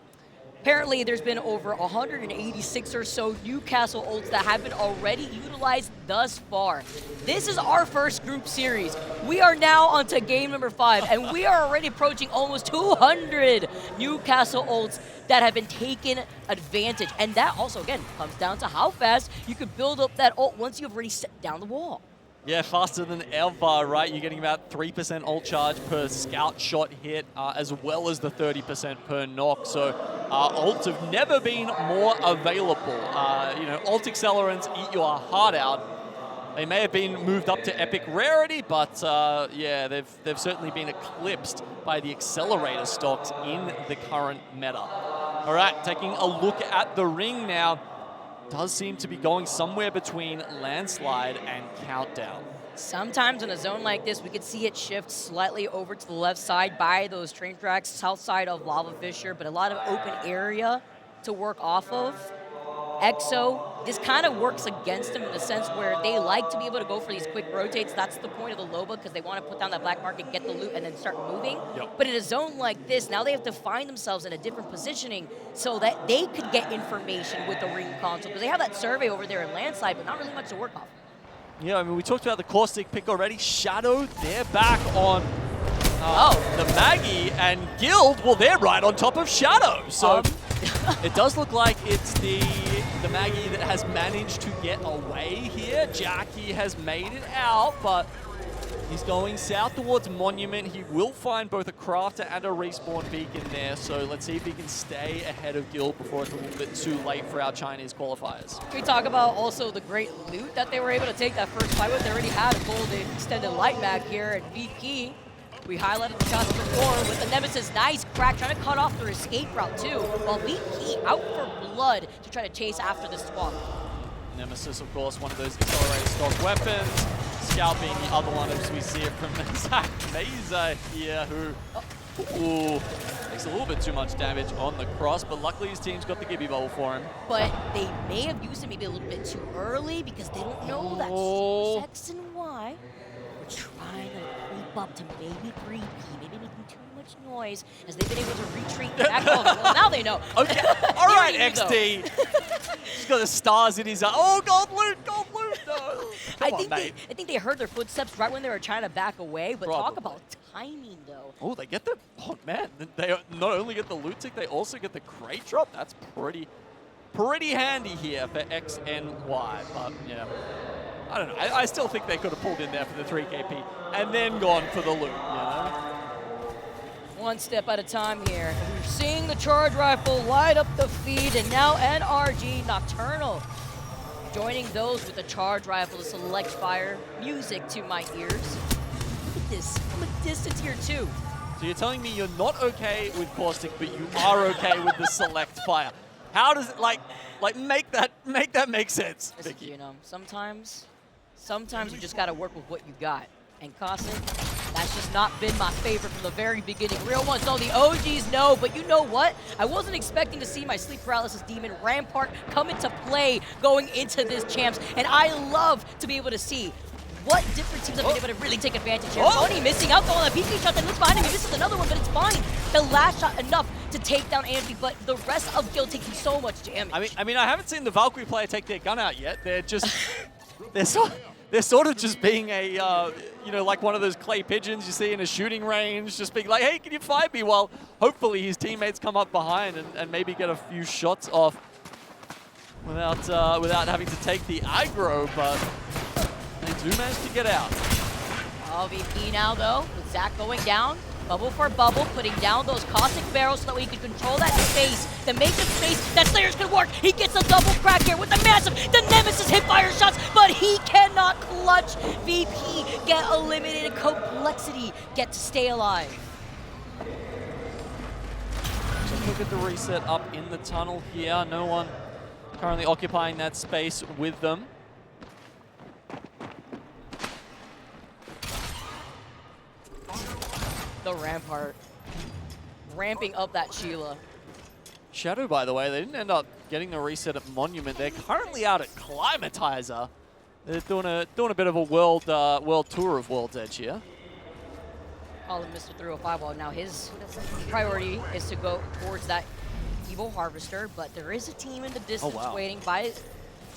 Apparently, there's been over 186 or so Newcastle ults that have been already utilized thus far. This is our first group series. We are now onto game number 5, and we are already approaching almost 200 Newcastle ults that have been taken advantage. And that also, again, comes down to how fast you can build up that ult once you've already set down the wall. Yeah, faster than ever, right? You're getting about 3% ult charge per scout shot hit, as well as the 30% per knock. So ults have never been more available. You know, ult accelerants eat your heart out. They may have been moved up to epic rarity, but yeah, they've certainly been eclipsed by the accelerator stocks in the current meta. All right, taking a look at the ring now. Does seem to be going somewhere between Landslide and Countdown. Sometimes in a zone like this, we could see it shift slightly over to the left side by those train tracks, south side of Lava Fissure, but a lot of open area to work off of. EXO, this kind of works against them in the sense where they like to be able to go for these quick rotates. That's the point of the Loba, because they want to put down that black market, get the loot, and then start moving. Yep. But in a zone like this, now they have to find themselves in a different positioning so that they could get information with the ring console, because they have that survey over there in Landslide, but not really much to work off. Yeah, I mean, we talked about the caustic pick already. Shadow, they're back on the Maggie, and Guild, well, they're right on top of Shadow. So it does look like it's the Maggie that has managed to get away here. Jackie has made it out, but he's going south towards Monument. He will find both a crafter and a respawn beacon there, so let's see if he can stay ahead of Guild before it's a little bit too late for our Chinese qualifiers. We talk about also the great loot that they were able to take that first fight with. They already had a golden extended light mag here at VP. We highlighted the shots before with the Nemesis. Nice crack, trying to cut off their escape route too, while VP out for blood to try to chase after this squad. Nemesis, of course, one of those accelerated stock weapons. Scout being the other one, as we see it from Zach Meza here, who takes a little bit too much damage on the cross, but luckily his team's got the Gibby bubble for him. But they may have used it maybe a little bit too early because they don't know that source X and Y. We're trying to creep up to maybe 3P, maybe making too much noise as they've been able to retreat back. Well, now they know. Okay, all right, XD. He's got the stars in his eye. Oh, gold loot, no. I think they heard their footsteps right when they were trying to back away, but Probably. talk about timing, though. Oh, they get the, oh man, they not only get the loot tick, they also get the crate drop. That's pretty handy here for X and Y, but yeah. I don't know, I still think they could have pulled in there for the 3KP and then gone for the loot, you know? One step at a time here. We're seeing the charge rifle light up the feed, and now NRG Nocturnal Joining those with a charge rifle to select fire, music to my ears. Look at this, I'm a distance here too. So you're telling me you're not okay with caustic, but you are okay with the select fire. How does it like make that make sense, Listen, Vicky? you know, sometimes you just gotta work with what you got. And caustic, that's just not been my favorite from the very beginning. Real ones, all the OGs know, but you know what? I wasn't expecting to see my sleep paralysis demon Rampart come into play going into this champs, and I love to be able to see what different teams have been able to really take advantage here. Phony missing out on that BP shot that looks behind him. He misses another one, but it's fine. The last shot enough to take down Andy, but the rest of Guild taking so much damage. I mean, I haven't seen the Valkyrie player take their gun out yet. They're just, they're sort of just being a, you know, like one of those clay pigeons you see in a shooting range, just being like, hey, can you fight me? While hopefully his teammates come up behind and maybe get a few shots off without having to take the aggro, but they do manage to get out. Oh, VP now though, with Zach going down. Bubble for bubble, putting down those caustic barrels so that way he can control that space. The make of space that Slayers can work. He gets a double crack here with the massive, the Nemesis hit fire shots, but he cannot clutch. VP get eliminated. Complexity get to stay alive. Just look at the reset up in the tunnel here. No one currently occupying that space with them. The Rampart ramping up that Sheila. Shadow, by the way, they didn't end up getting the reset at Monument. They're currently out at Climatizer. They're doing a bit of a world tour of World's Edge here. Call him Mr. 305. Well, now his priority is to go towards that Evil Harvester, but there is a team in the distance waiting by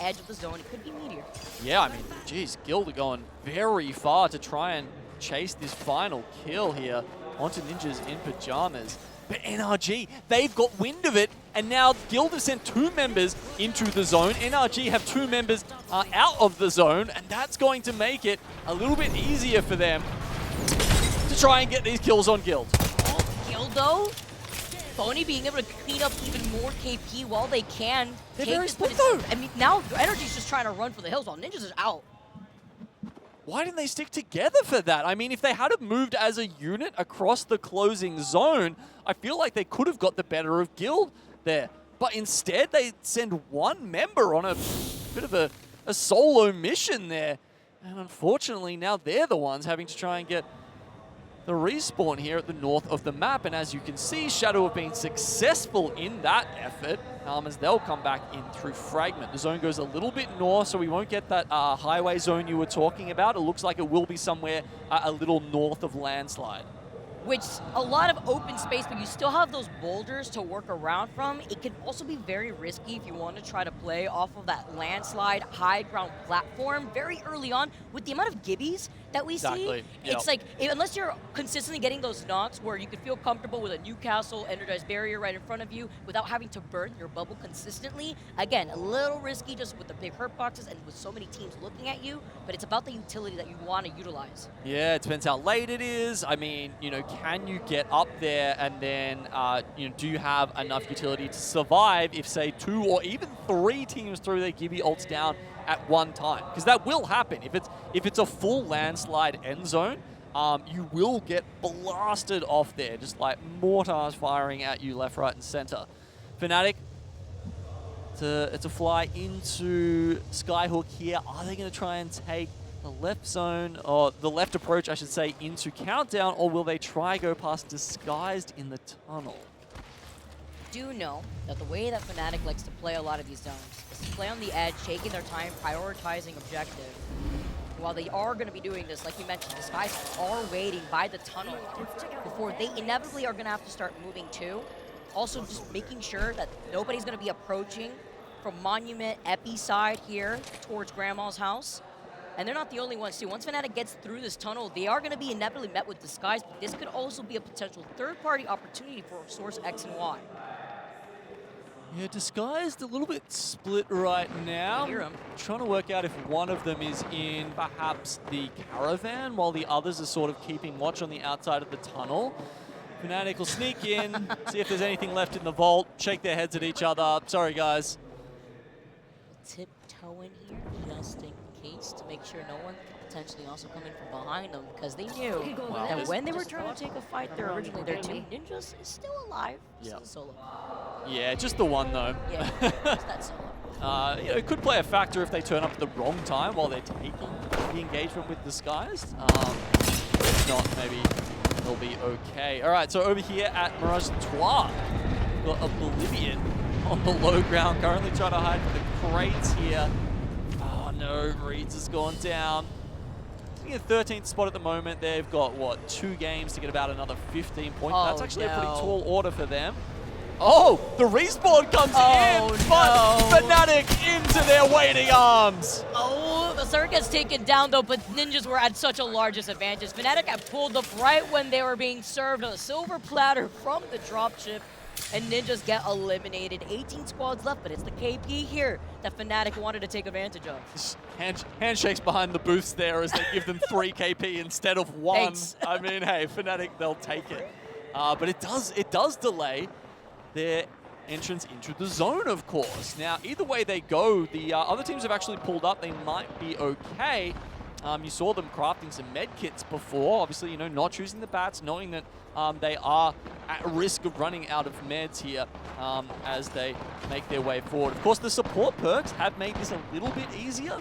edge of the zone. It could be Meteor. Yeah, I mean, geez, Guild are going very far to try and chase this final kill here onto Ninjas in Pajamas. But NRG, they've got wind of it, and now Guild have sent 2 members into the zone. NRG have 2 members out of the zone, and that's going to make it a little bit easier for them to try and get these kills on Guild. Oh, Guild though, Phony being able to clean up even more KP while they can. They're very split though. I mean, now NRG's just trying to run for the hills while Ninjas is out. Why didn't they stick together for that? I mean, if they had moved as a unit across the closing zone, I feel like they could have got the better of Guild there. But instead, they send 1 member on a bit of a solo mission there. And unfortunately, now they're the ones having to try and get the respawn here at the north of the map. And as you can see, Shadow have been successful in that effort as they'll come back in through Fragment. The zone goes a little bit north, so we won't get that highway zone you were talking about. It looks like it will be somewhere a little north of Landslide. Which, a lot of open space, but you still have those boulders to work around from. It can also be very risky if you want to try to play off of that landslide high ground platform very early on. With the amount of gibbies that we see, it's like, unless you're consistently getting those knocks where you could feel comfortable with a Newcastle energized barrier right in front of you without having to burn your bubble consistently, again, a little risky just with the big hurt boxes and with so many teams looking at you, but it's about the utility that you want to utilize. Yeah, it depends how late it is. I mean, you know, can you get up there and then, you know, do you have enough utility to survive if, say, 2 or even 3 teams throw their Gibby ults down at one time? Because that will happen. If it's a full landslide end zone, you will get blasted off there, just like mortars firing at you left, right, and center. Fnatic, it's a fly into Skyhook here. Are they going to try and take the left zone, or the left approach, I should say, into Countdown, or will they try go past Disguised in the tunnel? Do know that the way that Fnatic likes to play a lot of these zones is to play on the edge, taking their time, prioritizing objective. While they are going to be doing this, like you mentioned, Disguised are waiting by the tunnel before they inevitably are going to have to start moving too. Also, just making sure that nobody's going to be approaching from Monument, Epi side here towards Grandma's house. And they're not the only ones too. Once Fnatic gets through this tunnel, they are going to be inevitably met with Disguise, but this could also be a potential third-party opportunity for Source X and Y. Yeah, Disguised a little bit split right now. I hear him. Trying to work out if one of them is in perhaps the caravan, while the others are sort of keeping watch on the outside of the tunnel. Fnatic will sneak in, see if there's anything left in the vault, shake their heads at each other. Sorry, guys. Tiptoe toe in here just in case to make sure no one potentially also coming from behind them because they knew that when they were trying to take a fight there originally, their two ninjas is still alive. Yeah. Still solo. Yeah, just the one though. Yeah, just that solo. You know, it could play a factor if they turn up at the wrong time while they're taking the engagement with Disguised. If not, maybe they'll be okay. All right, so over here at Mirage Trois, we've got Oblivion on the low ground, currently trying to hide from the crates here. Oh no, Reeds has gone down. Sitting in 13th spot at the moment. They've got, what, 2 games to get about another 15 points. Oh, That's actually a pretty no. tall order for them. Oh, the respawn comes in, but Fnatic into their waiting arms. Oh, the Zerg gets taken down though, but Ninjas were at such a large disadvantage. Fnatic had pulled up right when they were being served on a silver platter from the dropship, and Ninjas get eliminated. 18 squads left, but it's the KP here that Fnatic wanted to take advantage of. Handshakes behind the booths there as they give them 3 KP instead of 1. Thanks. I mean, hey, Fnatic, they'll take it. But it does delay their entrance into the zone, of course. Now, either way they go, the other teams have actually pulled up. They might be okay. You saw them crafting some med kits before. Obviously, you know, not choosing the bats, knowing that they are at risk of running out of meds here as they make their way forward. Of course, the support perks have made this a little bit easier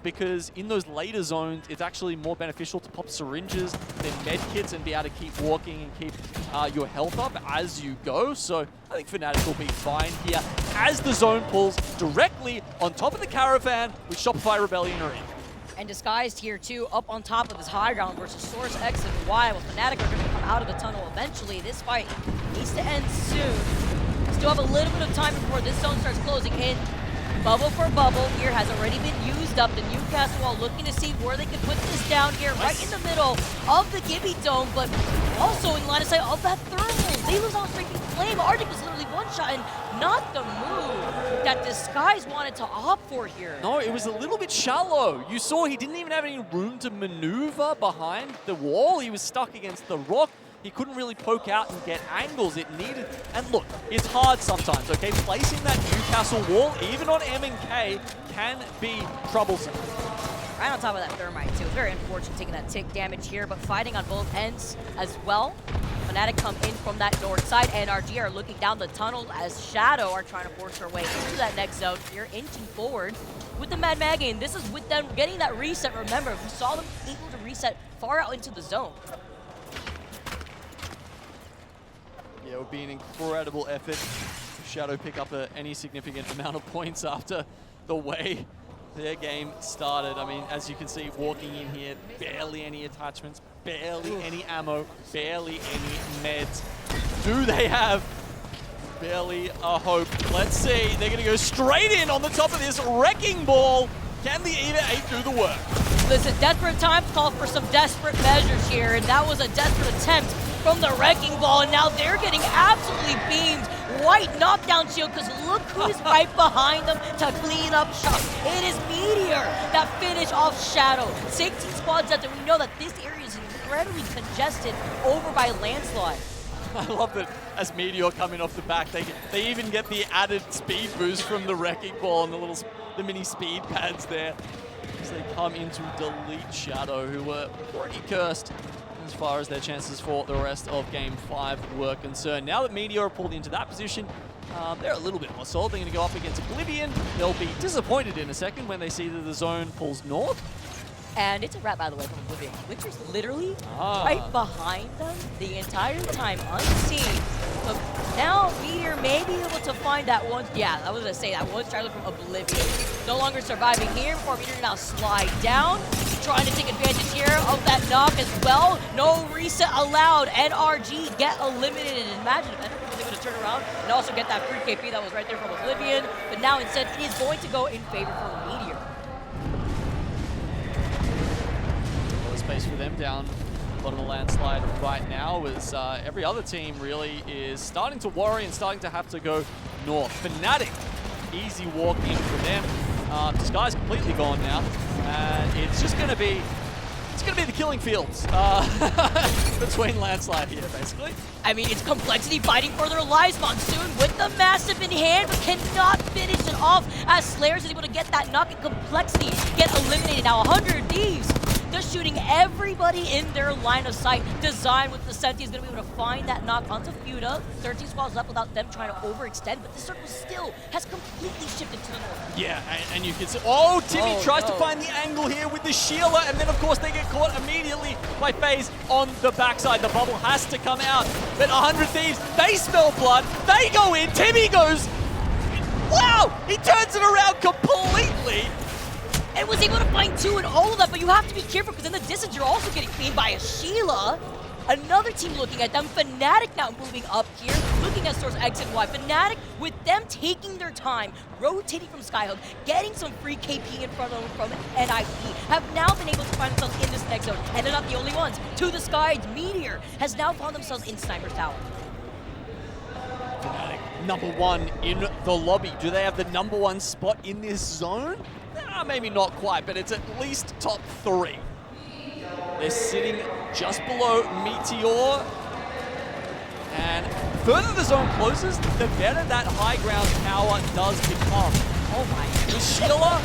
because in those later zones, it's actually more beneficial to pop syringes than med kits and be able to keep walking and keep your health up as you go. So I think Fnatic will be fine here as the zone pulls directly on top of the caravan with Shopify Rebellion are in. And Disguised here too, up on top of his high ground versus Source X and Y. Well, Fnatic are going to come out of the tunnel eventually. This fight needs to end soon. Still have a little bit of time before this zone starts closing in. Bubble for bubble here has already been used up. The Newcastle Wall looking to see where they can put this down here, right in the middle of the Gibby Dome, but also in line of sight of that thermal. They lose on Streaking Flame. Arctic was literally one shot and not the move that Disguise wanted to opt for here. No, it was a little bit shallow. You saw he didn't even have any room to maneuver behind the wall. He was stuck against the rock. He couldn't really poke out and get angles it needed. And look, it's hard sometimes, okay? Placing that Newcastle wall, even on M&K, can be troublesome. Right on top of that thermite too. Very unfortunate taking that tick damage here, but fighting on both ends as well. Fnatic come in from that north side, and RG are looking down the tunnel as Shadow are trying to force their way into that next zone here, inching forward with the Mad Maggie. And this is with them getting that reset. Remember, we saw them able to reset far out into the zone. Yeah, it would be an incredible effort if Shadow pick up any significant amount of points after the way their game started. I mean, as you can see, walking in here, barely any attachments, barely any ammo, barely any meds. Do they have barely a hope? Let's see. They're going to go straight in on the top of this wrecking ball. Can the Eater 8 do the work? Listen, desperate times call for some desperate measures here, and that was a desperate attempt from the wrecking ball, and now they're getting absolutely beamed. White knockdown shield, because look who's right behind them to clean up shop. It is Meteor that finished off Shadow. 16 squads left, and we know that this area is incredibly congested over by Landslide. I love that as Meteor coming off the back, they even get the added speed boost from the wrecking ball and the mini speed pads there as they come in to delete Shadow, who were already cursed as far as their chances for the rest of Game 5 were concerned. Now that Meteor are pulled into that position, they're a little bit more solid. They're going to go up against Oblivion. They'll be disappointed in a second when they see that the zone pulls north. And it's a wrap, by the way, from Oblivion. Winter's literally right behind them the entire time, unseen. So now Meteor may be able to find that one. Yeah, I was going to say that one straggler from Oblivion. No longer surviving here before Meteor now slide down. Trying to take advantage here of that knock as well. No reset allowed. NRG get eliminated. Imagine if NRG was able to turn around and also get that free KP that was right there from Oblivion. But now instead it is going to go in favor for Meteor. Space for them down bottom of the landslide right now as every other team really is starting to worry and starting to have to go north. Fnatic, easy walk in for them. Disguise completely gone now. And it's just going to be it's going to be the killing fields between Landslide here, basically. I mean, it's Complexity fighting for their lives. Monsoon with the massive in hand, but cannot finish it off as Slayers is able to get that knock, and Complexity get eliminated. Now 100 Thieves just shooting everybody in their line of sight. Design with the Senti is going to be able to find that knock onto Fuda. 13 squads left without them trying to overextend, but this circle still has completely shifted to the north. Yeah, and you can see, oh, Timmy tries to find the angle here with the Sheila, and then of course they get caught immediately by FaZe on the backside. The bubble has to come out, but 100 Thieves, they smell blood, they go in, Timmy goes, wow, he turns it around completely. And was able to find 2 in all of that, but you have to be careful because in the distance you're also getting cleaned by a Sheila. Another team looking at them. Fnatic now moving up here, looking at Source X and Y. Fnatic, with them taking their time, rotating from Skyhook, getting some free KP in front of them from NIP, have now been able to find themselves in this next zone. And they're not the only ones. To the Skies, Meteor has now found themselves in Sniper's Tower. Fnatic, #1 in the lobby. Do they have the #1 spot in this zone? Maybe not quite, but it's at least top 3. They're sitting just below Meteor. And further the zone closes, the better that high ground power does become. Oh my. With Sheila,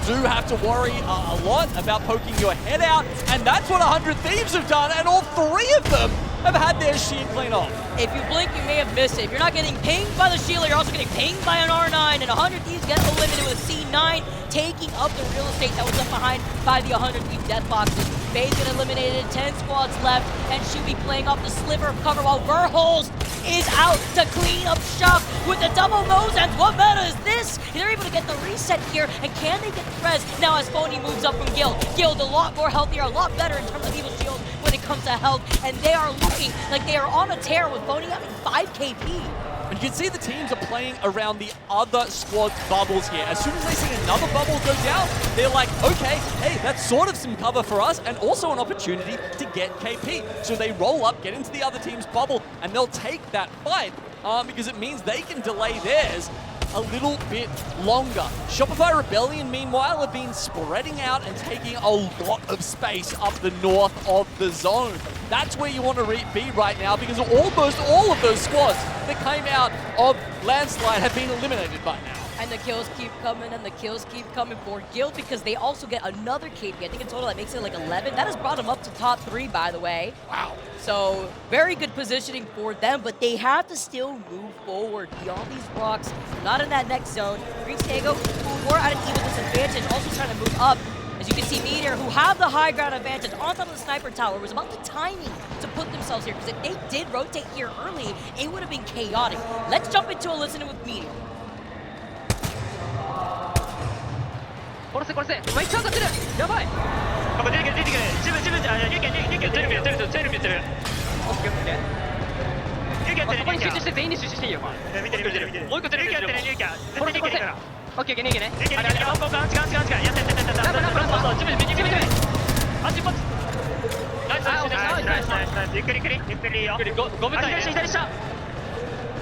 you do have to worry a lot about poking your head out, and that's what 100 Thieves have done, and all 3 of them have had their sheet clean off. If you blink, you may have missed it. If you're not getting pinged by the Sheila, you're also getting pinged by an R9, and 100 Thieves get eliminated with a C9, taking up the real estate that was left behind by the 100 Thieves death boxes. FaZe get eliminated, 10 squads left, and should be playing off the sliver of cover while Verholst is out to clean up shop with the double nose, and what meta is this? They're able to get the reset here, and can they get the res now as Phony moves up from Guild? Guild a lot more healthier, a lot better in terms of Evil Shield when it comes to health, and they are looking like they are on a tear with Phony having 5 KP. And you can see the teams are playing around the other squad's bubbles here. As soon as they see another bubble go down, they're like, okay, hey, that's sort of some cover for us and also an opportunity to get KP. So they roll up, get into the other team's bubble, and they'll take that fight because it means they can delay theirs a little bit longer. Shopify Rebellion, meanwhile, have been spreading out and taking a lot of space up the north of the zone. That's where you want to be right now because almost all of those squads that came out of Landslide have been eliminated by now. And the kills keep coming, and the kills keep coming for Guild because they also get another KP. I think in total that makes it like 11. That has brought them up to top 3, by the way. Wow. So very good positioning for them, but they have to still move forward beyond these rocks. Not in that next zone. Green Stego, who were at an even disadvantage, also trying to move up. As you can see, Meteor, who have the high ground advantage on top of the sniper tower, was about the timing to put themselves here, because if they did rotate here early, it would have been chaotic. Let's jump into a listening with Meteor. 殺せめっちゃ当たってるやばいここ出てくる自分龍拳テレビやってるオッケーオッケー龍拳やってるそこに集中して全員に集中していいよ見てるもう一個テレビ龍拳やってる龍拳殺せオッケーオッケーね龍拳やってるやった自分あっちこっちナイスゆっくりよ5分間左下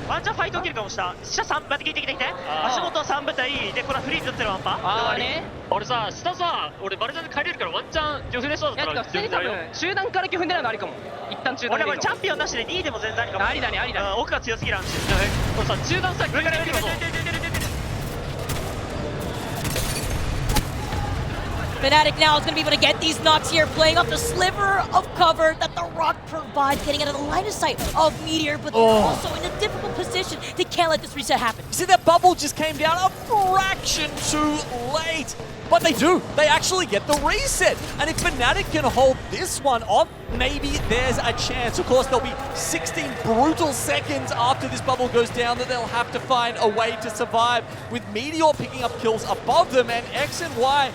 ワンチャンファイト起きるかもした下3待って聞いて足元3部隊でこれはフリーズ打ってるワンパあーね俺さ下さ俺バルジャンで帰れるからワンチャン漁夫でそうだったら普通に多分集団から漁夫狙うのありかも一旦中団俺これチャンピオンなしで2位でも全然ありかもありだね奥が強すぎる話これさ中団さ上からやるよ Fnatic now is going to be able to get these knocks here, playing up the sliver of cover that the rock provides, getting out of the line of sight of Meteor, but they're also in a difficult position. They can't let this reset happen. See, that bubble just came down a fraction too late. But they do. They actually get the reset. And if Fnatic can hold this one off, maybe there's a chance. Of course, there'll be 16 brutal seconds after this bubble goes down that they'll have to find a way to survive, with Meteor picking up kills above them and X and Y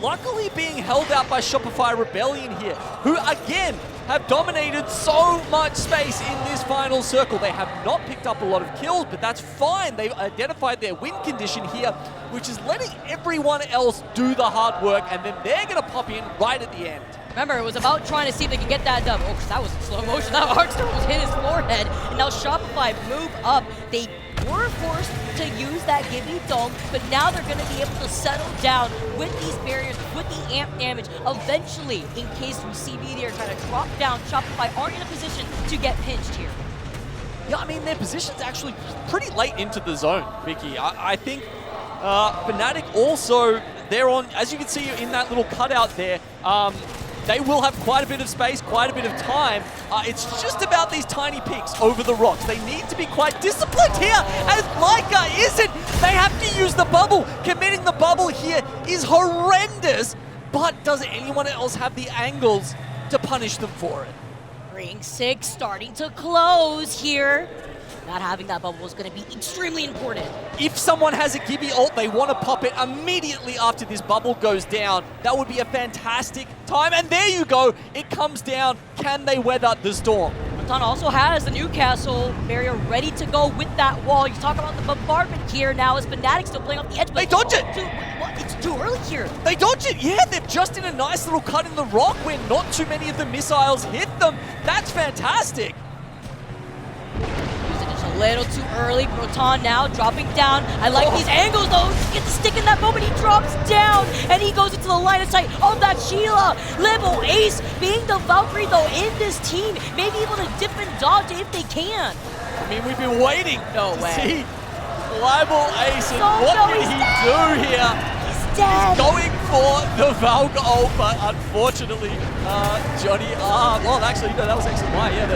luckily being held out by Shopify Rebellion here, who again have dominated so much space in this final circle. They have not picked up a lot of kills, but that's fine. They've identified their win condition here, which is letting everyone else do the hard work, and then they're going to pop in right at the end. Remember, it was about trying to see if they could get that dub. Oh, that was in slow motion. That Heartstorm was hit his forehead, and now Shopify move up. They were forced to use that Gibby Dome, but now they're going to be able to settle down with these barriers, with the amp damage. Eventually, in case we see me there trying to drop down, Shopify aren't in a position to get pinched here. Yeah, I mean, their position's actually pretty late into the zone, Vicky. I think Fnatic also, they're on, as you can see in that little cutout there, they will have quite a bit of space, quite a bit of time. It's just about these tiny peaks over the rocks. They need to be quite disciplined here, as Laika isn't. They have to use the bubble. Committing the bubble here is horrendous, but does anyone else have the angles to punish them for it? Ring 6 starting to close here. Not having that bubble is going to be extremely important. If someone has a Gibby ult, they want to pop it immediately after this bubble goes down. That would be a fantastic time. And there you go. It comes down. Can they weather the storm? Matan also has the Newcastle barrier ready to go with that wall. You talk about the bombardment here now as Fnatic still playing off the edge. They dodge it! It's too early here. They dodge it, yeah. They're just in a nice little cut in the rock where not too many of the missiles hit them. That's fantastic. A little too early. Proton now dropping down. I like these angles though. Gets the stick in that moment. He drops down and he goes into the line of sight of that Sheila. Level Ace being the Valkyrie though in this team. Maybe able to dip and dodge if they can. I mean, we've been waiting to see Level Ace and what did he do here? He's dead. He's going for the Valk ult, but unfortunately, Johnny, well actually, no, that was actually why, yeah,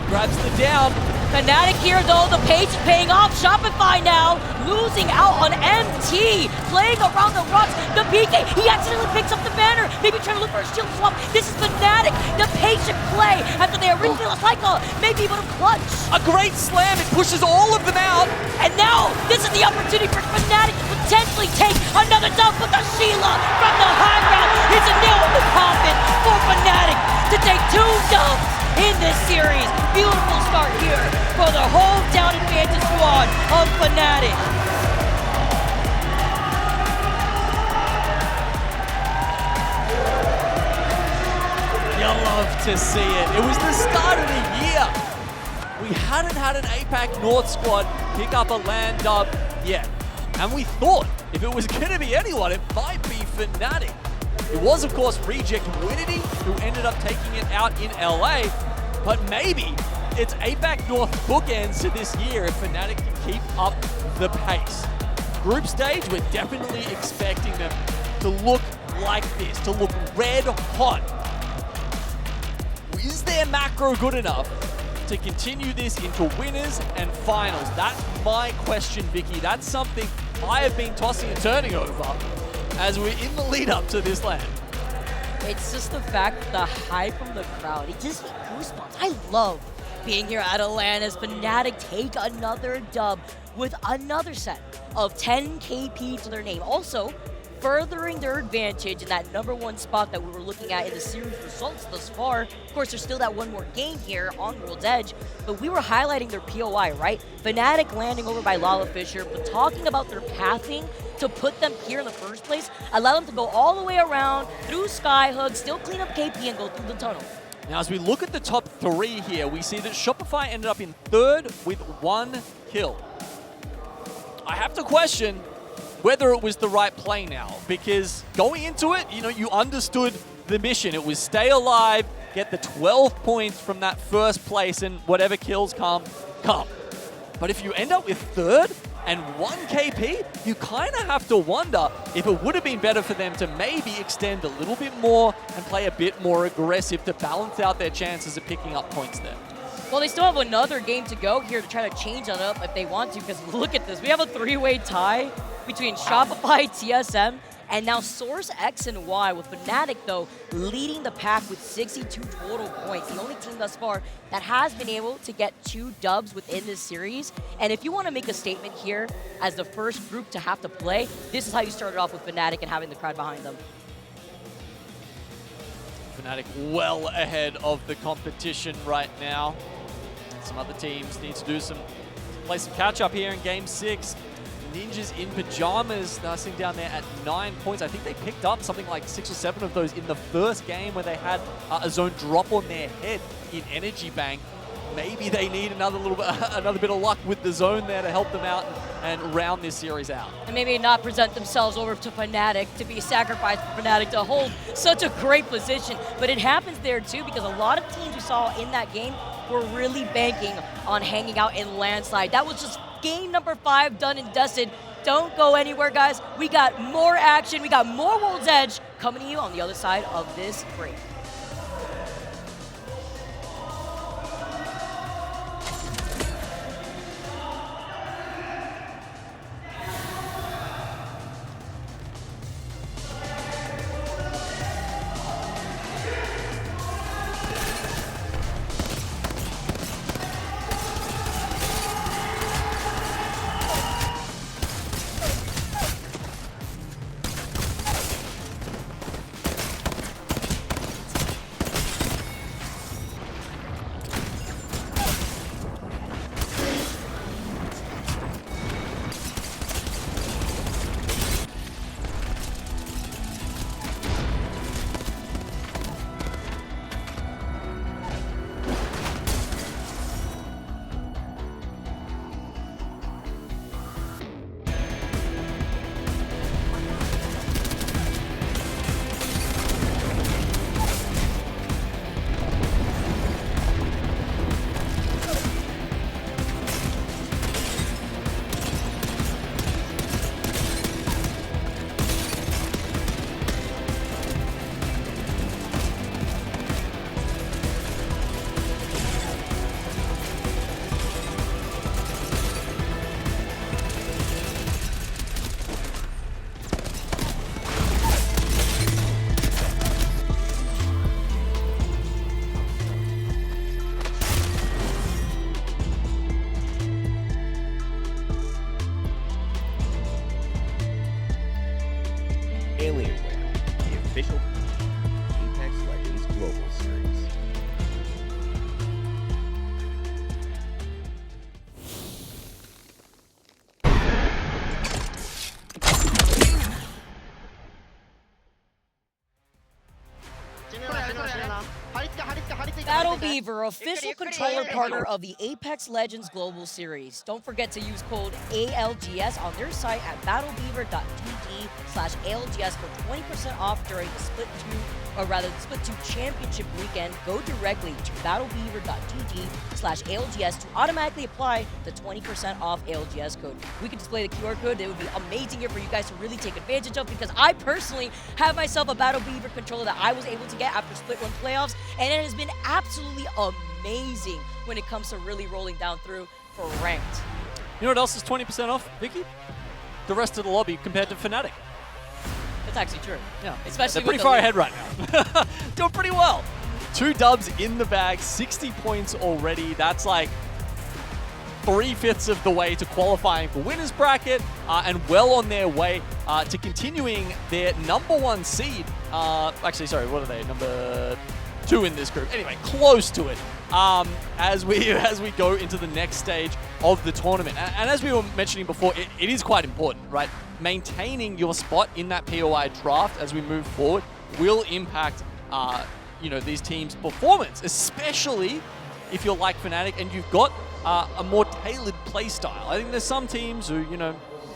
grabs the down. Fnatic here though, the page is paying off. Shopify now losing out on MT, playing around the rocks. The PK, he accidentally picks up the banner, maybe trying to look for a shield swap. This is Fnatic, the patient play after they originally lost cycle, maybe able to clutch. A great slam, it pushes all of them out. And now, this is the opportunity for Fnatic to potentially take another dub, but the Sheila from the high ground is a nail in the coffin for Fnatic to take 2 dubs in this series. Beautiful start here for the whole down advantage squad of Fnatic. You love to see it. It was the start of the year. We hadn't had an APAC North squad pick up a LAN dub yet. And we thought if it was going to be anyone, it might be Fnatic. It was, of course, Reject Winity who ended up taking it out in LA. But maybe it's APAC North bookends to this year if Fnatic can keep up the pace. Group stage, we're definitely expecting them to look like this, to look red hot. Is their macro good enough to continue this into winners and finals? That's my question, Vicky. That's something I have been tossing and turning over as we're in the lead up to this LAN. It's just the fact, the hype from the crowd. It gives me goosebumps. I love being here at a LAN as Fnatic take another dub with another set of 10 KP to their name. Also, furthering their advantage in that #1 spot that we were looking at in the series results thus far. Of course, there's still that one more game here on World's Edge, but we were highlighting their POI, right? Fnatic landing over by Lala Fisher, but talking about their pathing to put them here in the first place, allow them to go all the way around, through Skyhook, still clean up KP and go through the tunnel. Now, as we look at the top 3 here, we see that Shopify ended up in 3rd with 1 kill. I have to question whether it was the right play now, because going into it, you understood the mission. It was stay alive, get the 12 points from that first place, and whatever kills come. But if you end up with 3rd and 1 KP, you kind of have to wonder if it would have been better for them to maybe extend a little bit more and play a bit more aggressive to balance out their chances of picking up points there. Well, they still have another game to go here to try to change that up if they want to, because look at this. We have a 3-way tie between Shopify, TSM, and now Source X and Y, with Fnatic, though, leading the pack with 62 total points. The only team thus far that has been able to get 2 dubs within this series. And if you want to make a statement here as the first group to have to play, this is how you started off with Fnatic and having the crowd behind them. Fnatic well ahead of the competition right now. Some other teams need to play some catch up here in Game 6. Ninjas in pajamas, sitting down there at 9 points. I think they picked up something like 6 or 7 of those in the first game where they had a zone drop on their head in Energy Bank. maybe they need another bit of luck with the zone there to help them out and round this series out. And maybe not present themselves over to Fnatic to be sacrificed for Fnatic to hold such a great position. But it happens there too because a lot of teams we saw in that game were really banking on hanging out in landslide. That was just game number 5 done and dusted. Don't go anywhere, guys. We got more action. We got more World's Edge coming to you on the other side of this break. Alienware, the official Apex Legends Global Series. Battle Beaver, official controller partner of the Apex Legends Global Series. Don't forget to use code ALGS on their site at battlebeaver.gg/ALGS for 20% off during the Split 2 Championship weekend. Go directly to battlebeaver.gg/ALGS to automatically apply the 20% off ALGS code. We could display the QR code. It would be amazing here for you guys to really take advantage of because I personally have myself a Battle Beaver controller that I was able to get after Split 1 playoffs, and it has been absolutely amazing when it comes to really rolling down through for ranked. You know what else is 20% off, Vicky? The rest of the lobby compared to Fnatic. That's actually true. Yeah, Especially they're pretty with far the ahead right now. Doing pretty well. 2 dubs in the bag, 60 points already. That's like 3/5 of the way to qualifying for winners bracket, and well on their way to continuing their #1 seed. Actually, sorry, what are they? Number 2 in this group. Anyway, close to it. As we go into the next stage of the tournament, and as we were mentioning before, it is quite important, right? Maintaining your spot in that POI draft as we move forward will impact, these teams' performance, especially if you're like Fnatic and you've got a more tailored play style. I think there's some teams who,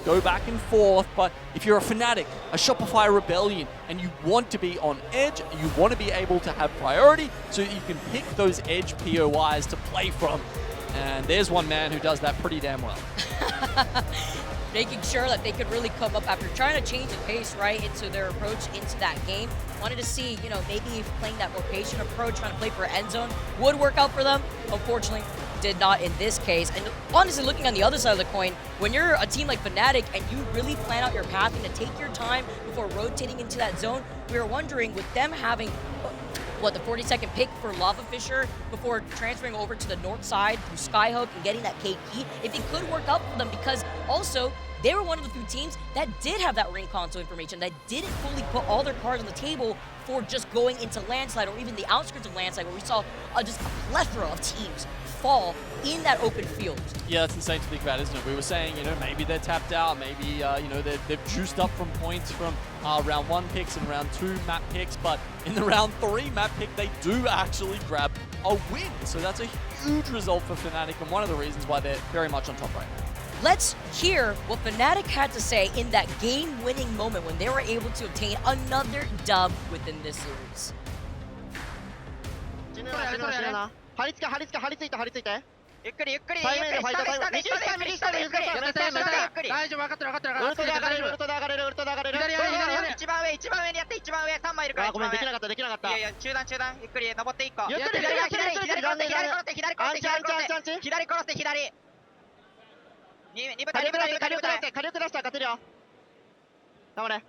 go back and forth, but if you're a Fnatic, a Shopify Rebellion, and you want to be on edge, you want to be able to have priority so that you can pick those edge POIs to play from. And there's one man who does that pretty damn well. Making sure that they could really come up after trying to change the pace, right, into their approach into that game. Wanted to see, maybe playing that more patient approach, trying to play for end zone would work out for them. Unfortunately, did not in this case. And honestly, looking on the other side of the coin, when you're a team like Fnatic and you really plan out your path and to take your time before rotating into that zone, we were wondering with them having the 42nd pick for Lava Fisher before transferring over to the north side through Skyhook and getting that KP, if it could work out for them, because also they were one of the few teams that did have that ring console information, that didn't fully put all their cards on the table for just going into landslide or even the outskirts of landslide, where we saw just a plethora of teams fall in that open field. Yeah, that's insane to think about, isn't it? We were saying, maybe they're tapped out, maybe, they've juiced up from points from round 1 picks and round 2 map picks, but in the round 3 map pick, they do actually grab a win. So that's a huge result for Fnatic and one of the reasons why they're very much on top right now. Let's hear what Fnatic had to say in that game-winning moment when they were able to obtain another dub within this series. 張り付いてゆっくりゆっくり対面でファイトゆっくり右下右下右下大丈夫、分かってる分かってる。ウルトで上がれるウルトで上がれるウルトで上がれる一番上にやって一番上3枚いるからあごめんできなかったいやいや中段ゆっくり登っていこうゆっくり左殺して左二部隊火力出したら勝てるよ頑張れ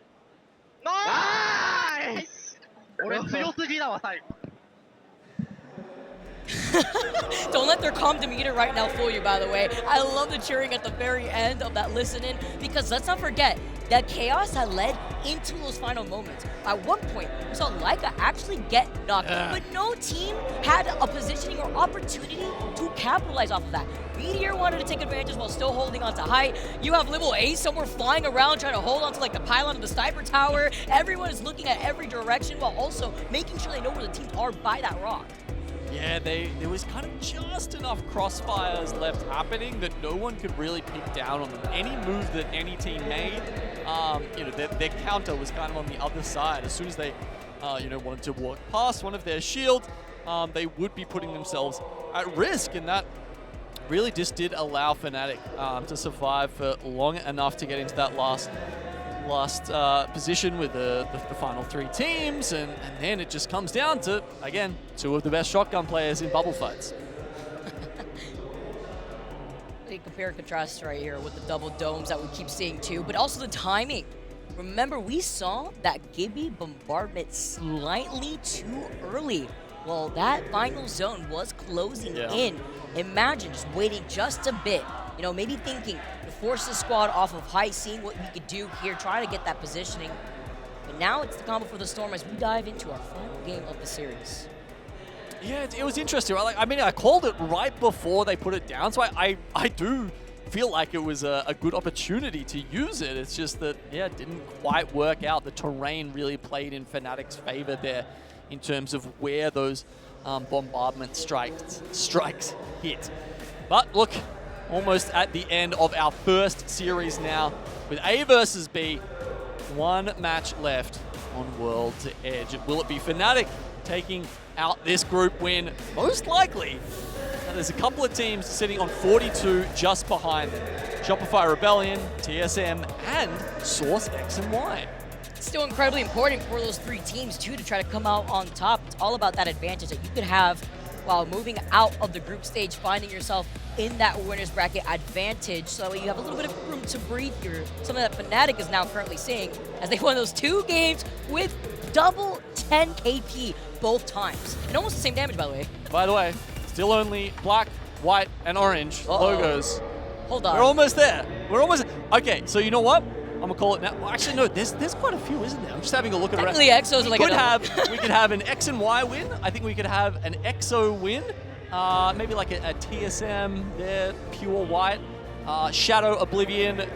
ナイス。俺強すぎだわ最後。 Don't let their calm demeanor right now fool you, by the way. I love the cheering at the very end of that listening because let's not forget that chaos had led into those final moments. At one point, we saw Laika actually get knocked, but no team had a positioning or opportunity to capitalize off of that. Meteor wanted to take advantage while still holding on to height. You have Level A somewhere flying around trying to hold on to like the pylon of the sniper tower. Everyone is looking at every direction while also making sure they know where the teams are by that rock. Yeah, there was kind of just enough crossfires left happening that no one could really pick down on them. Any move that any team made, their counter was kind of on the other side. As soon as they, wanted to walk past one of their shields, they would be putting themselves at risk, and that really just did allow Fnatic to survive for long enough to get into that last position with the final three teams, and then it just comes down to, again, two of the best shotgun players in bubble fights. Compare and contrast right here with the double domes that we keep seeing too, but also the timing. Remember, we saw that Gibby bombardment slightly too early. Well, that final zone was closing in. Imagine just waiting just a bit. Maybe thinking to force the squad off of height, seeing what we could do here, trying to get that positioning. But now it's the combo for the Storm as we dive into our final game of the series. Yeah, it was interesting, right? I called it right before they put it down, so I do feel like it was a good opportunity to use it. It's just that, it didn't quite work out. The terrain really played in Fnatic's favor there in terms of where those bombardment strikes hit. But look, almost at the end of our first series now, with A versus B, one match left on World's Edge. Will it be Fnatic taking out this group win? Most likely. Now, there's a couple of teams sitting on 42 just behind them. Shopify Rebellion, TSM, and Source X and Y. It's still incredibly important for those three teams too to try to come out on top. It's all about that advantage that you could have while moving out of the group stage, finding yourself in that winner's bracket advantage, so that way you have a little bit of room to breathe here. Something that Fnatic is now currently seeing as they won those two games with double 10 KP both times. And almost the same damage, by the way. By the way, still only black, white, and orange logos. Hold on. We're almost there. Okay, so you know what? I'm gonna call it now. Well, actually, no. There's quite a few, isn't there? I'm just having a look at it. Technically, Exos are like we could have an X and Y win. I think we could have an EXO win. Maybe like a TSM there, pure white. Shadow, Oblivion.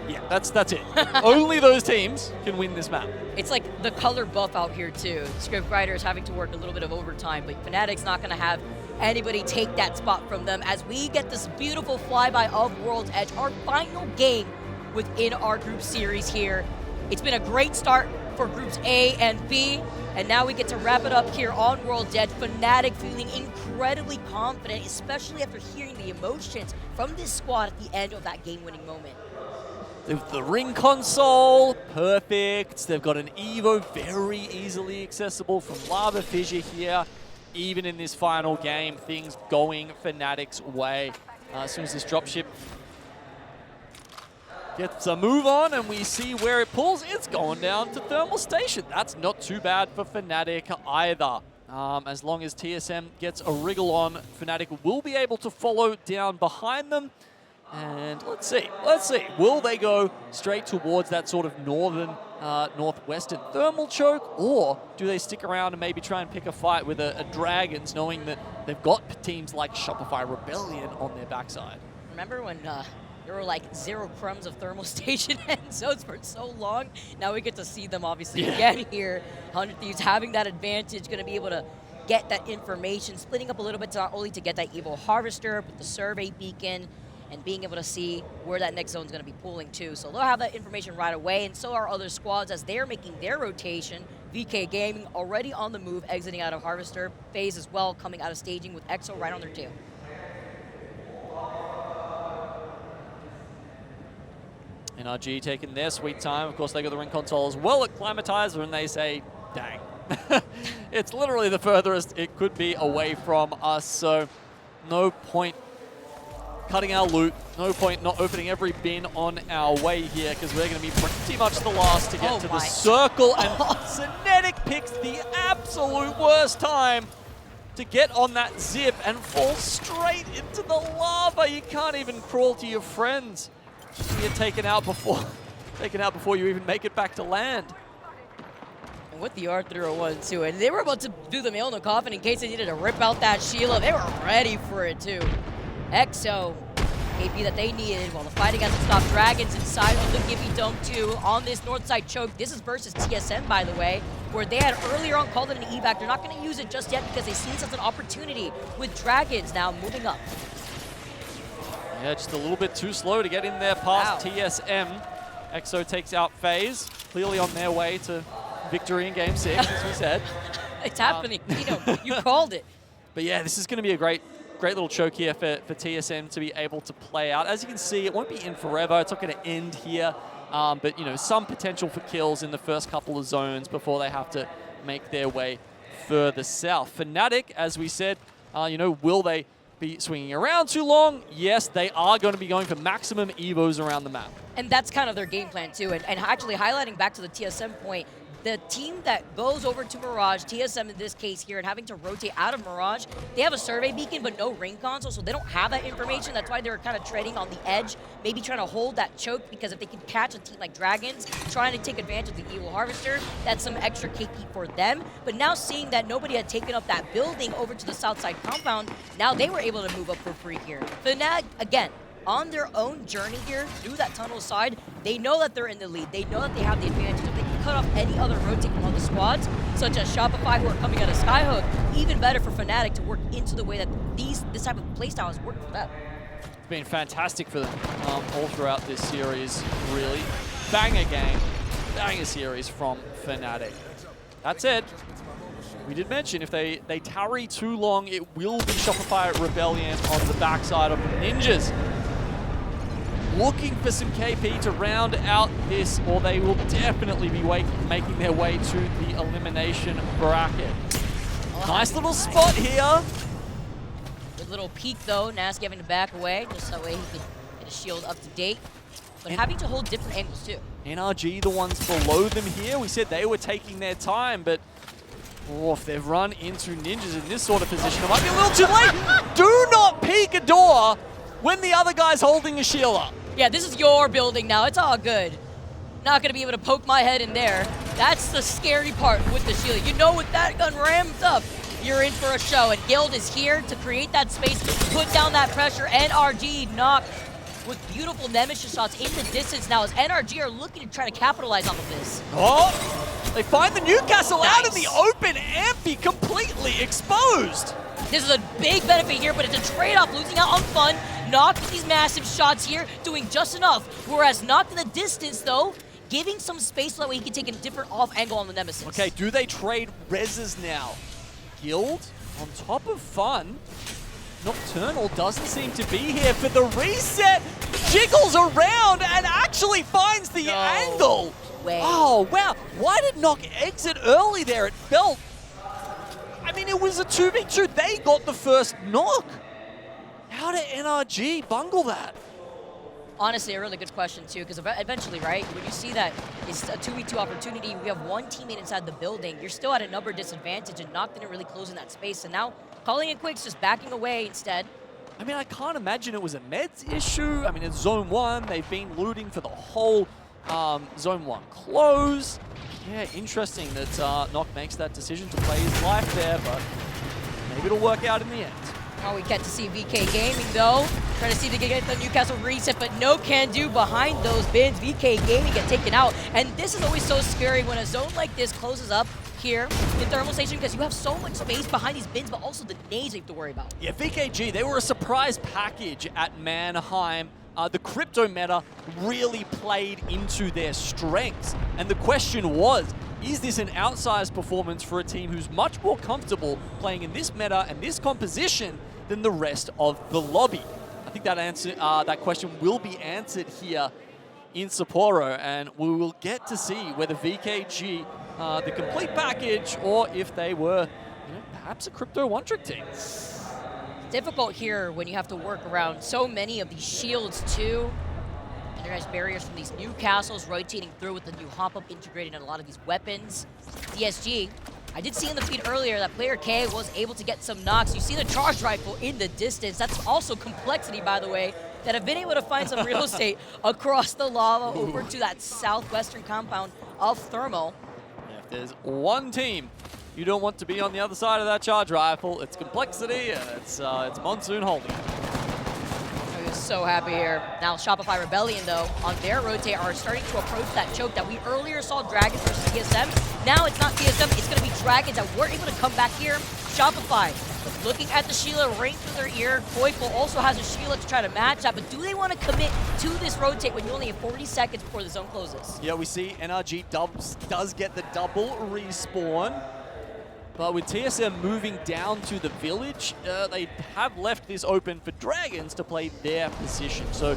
Yeah, that's it. Only those teams can win this map. It's like the color buff out here too. Scriptwriter is having to work a little bit of overtime, but Fnatic's not gonna have anybody take that spot from them as we get this beautiful flyby of World's Edge, our final game within our group series here. It's been a great start for groups A and B, and now we get to wrap it up here on World's Edge. Fnatic feeling incredibly confident, especially after hearing the emotions from this squad at the end of that game-winning moment. The ring console, perfect. They've got an Evo very easily accessible from Lava Fissure here. Even in this final game, things going Fnatic's way. As soon as this dropship gets a move on and we see where it pulls, it's going down to Thermal Station. That's not too bad for Fnatic either. As long as TSM gets a wriggle on, Fnatic will be able to follow down behind them. And let's see. Will they go straight towards that sort of northwestern thermal choke, or do they stick around and maybe try and pick a fight with a Dragons, knowing that they've got teams like Shopify Rebellion on their backside? Remember when there were like 0 crumbs of Thermal Station end zones for so long? Now we get to see them obviously again here. 100 Thieves having that advantage, going to be able to get that information, splitting up a little bit to not only to get that Evo Harvester, but the survey beacon, and being able to see where that next zone is going to be pulling to. So they'll have that information right away, and so are other squads as they're making their rotation. VK Gaming already on the move, exiting out of Harvester phase as well, coming out of staging with EXO right on their tail. NRG taking their sweet time. Of course, they got the ring console as well at Climatizer, and they say, dang. It's literally the furthest it could be away from us, so no point cutting our loot, no point not opening every bin on our way here, because we're going to be pretty much the last to get to the circle, and Synetic picks the absolute worst time to get on that zip and fall straight into the lava. You can't even crawl to your friends. You're taken out before you even make it back to land. And with the R301 too, and they were about to do the Milno coffin in case they needed to rip out that Sheila. They were ready for it too. EXO, AP that they needed while the fighting hasn't stopped. Dragons inside of the Gibby Dome too on this north side choke. This is versus TSM, by the way, where they had earlier on called it an evac. They're not going to use it just yet because they see this as an opportunity with Dragons now moving up. Yeah, just a little bit too slow to get in there past TSM. EXO takes out FaZe, clearly on their way to victory in Game 6, as we said. It's happening. You called it. But yeah, this is going to be a great little choke here for TSM to be able to play out. As you can see, it won't be in forever. It's not going to end here. But, some potential for kills in the first couple of zones before they have to make their way further south. Fnatic, as we said, will they be swinging around too long? Yes, they are going to be going for maximum evos around the map. And that's kind of their game plan too. And actually highlighting back to the TSM point, the team that goes over to Mirage, TSM in this case here, and having to rotate out of Mirage, they have a survey beacon but no ring console, so they don't have that information. That's why they're kind of treading on the edge, maybe trying to hold that choke, because if they can catch a team like Dragons trying to take advantage of the Evil Harvester, that's some extra KP for them. But now seeing that nobody had taken up that building over to the south side compound, now they were able to move up for free here. Fnatic, again, on their own journey here through that tunnel side, they know that they're in the lead. They know that they have the advantage. If they can cut off any other rotate from other squads, such as Shopify who are coming out of Skyhook, even better for Fnatic to work into the way that this type of playstyle has worked for them. It's been fantastic for them all throughout this series, really. Banger game, banger series from Fnatic. That said, we did mention if they tarry too long, it will be Shopify Rebellion on the backside of the Ninjas. Looking for some KP to round out this, or they will definitely be making their way to the elimination bracket. Nice little spot here. Good little peek though, Nasty having to back away, just that way he could get his shield up to date. But having to hold different angles too. NRG, the ones below them here, we said they were taking their time, but if they've run into Ninjas in this sort of position, it might be a little too late. Do not peek a door when the other guy's holding a shield up. Yeah, this is your building now. It's all good. Not going to be able to poke my head in there. That's the scary part with the shield. You know, with that gun ramped up, you're in for a show. And Guild is here to create that space, put down that pressure. NRG knocked with beautiful Nemesis shots in the distance now as NRG are looking to try to capitalize off of this. Oh, they find the Newcastle out in the open. Ampy completely exposed. This is a big benefit here, but it's a trade-off, losing out on fun. Knocked with these massive shots here, doing just enough. Whereas Knocked in the distance, though, giving some space so that way he can take a different off angle on the Nemesis. Okay, do they trade reses now? Guild on top of fun. Nocturnal doesn't seem to be here for the reset. Jiggles around and actually finds the angle. Way. Oh, wow. Why did Nock exit early there? It felt... I mean, it was a 2v2. They got the first knock. How did NRG bungle that? Honestly, a really good question, too, because eventually, right, when you see that it's a 2v2 opportunity, we have one teammate inside the building, you're still at a number disadvantage, and Nock didn't really close in that space. And now, calling it quits, just backing away instead. I mean, I can't imagine it was a meds issue. I mean, it's Zone 1. They've been looting for the whole Zone 1 close. Yeah, interesting that Nock makes that decision to play his life there, but maybe it'll work out in the end. Oh, we get to see VK Gaming, though. Trying to see if they can get the Newcastle reset, but no can do behind those bins. VK Gaming get taken out. And this is always so scary when a zone like this closes up. here in Thermal Station because you have so much space behind these bins, but also the nades you have to worry about. Yeah, VKG, they were a surprise package at Mannheim. The crypto meta really played into their strengths. And the question was, is this an outsized performance for a team who's much more comfortable playing in this meta and this composition than the rest of the lobby? I think that question will be answered here in Sapporo, and we will get to see whether VKG, the complete package, or if they were perhaps a crypto one-trick team. Difficult here when you have to work around so many of these shields too. And there's barriers from these new castles rotating through with the new hop-up integrated in a lot of these weapons. DSG, I did see in the feed earlier that player K was able to get some knocks. You see the charge rifle in the distance. That's also Complexity, by the way, that have been able to find some real estate across the lava over to that southwestern compound of Thermal. Yeah, if there's one team you don't want to be on the other side of that charge rifle, it's Complexity, and it's Monsoon Holding. I'm so happy here. Now Shopify Rebellion, though, on their rotate are starting to approach that choke that we earlier saw Dragons versus TSM. Now it's not TSM, it's going to be Dragons that were able to come back here. Shopify looking at the Sheila ring through their ear. Koifel also has a Sheila to try to match that, but do they want to commit to this rotate when you only have 40 seconds before the zone closes? Yeah, we see NRG does get the double respawn. But with TSM moving down to the village, they have left this open for Dragons to play their position. So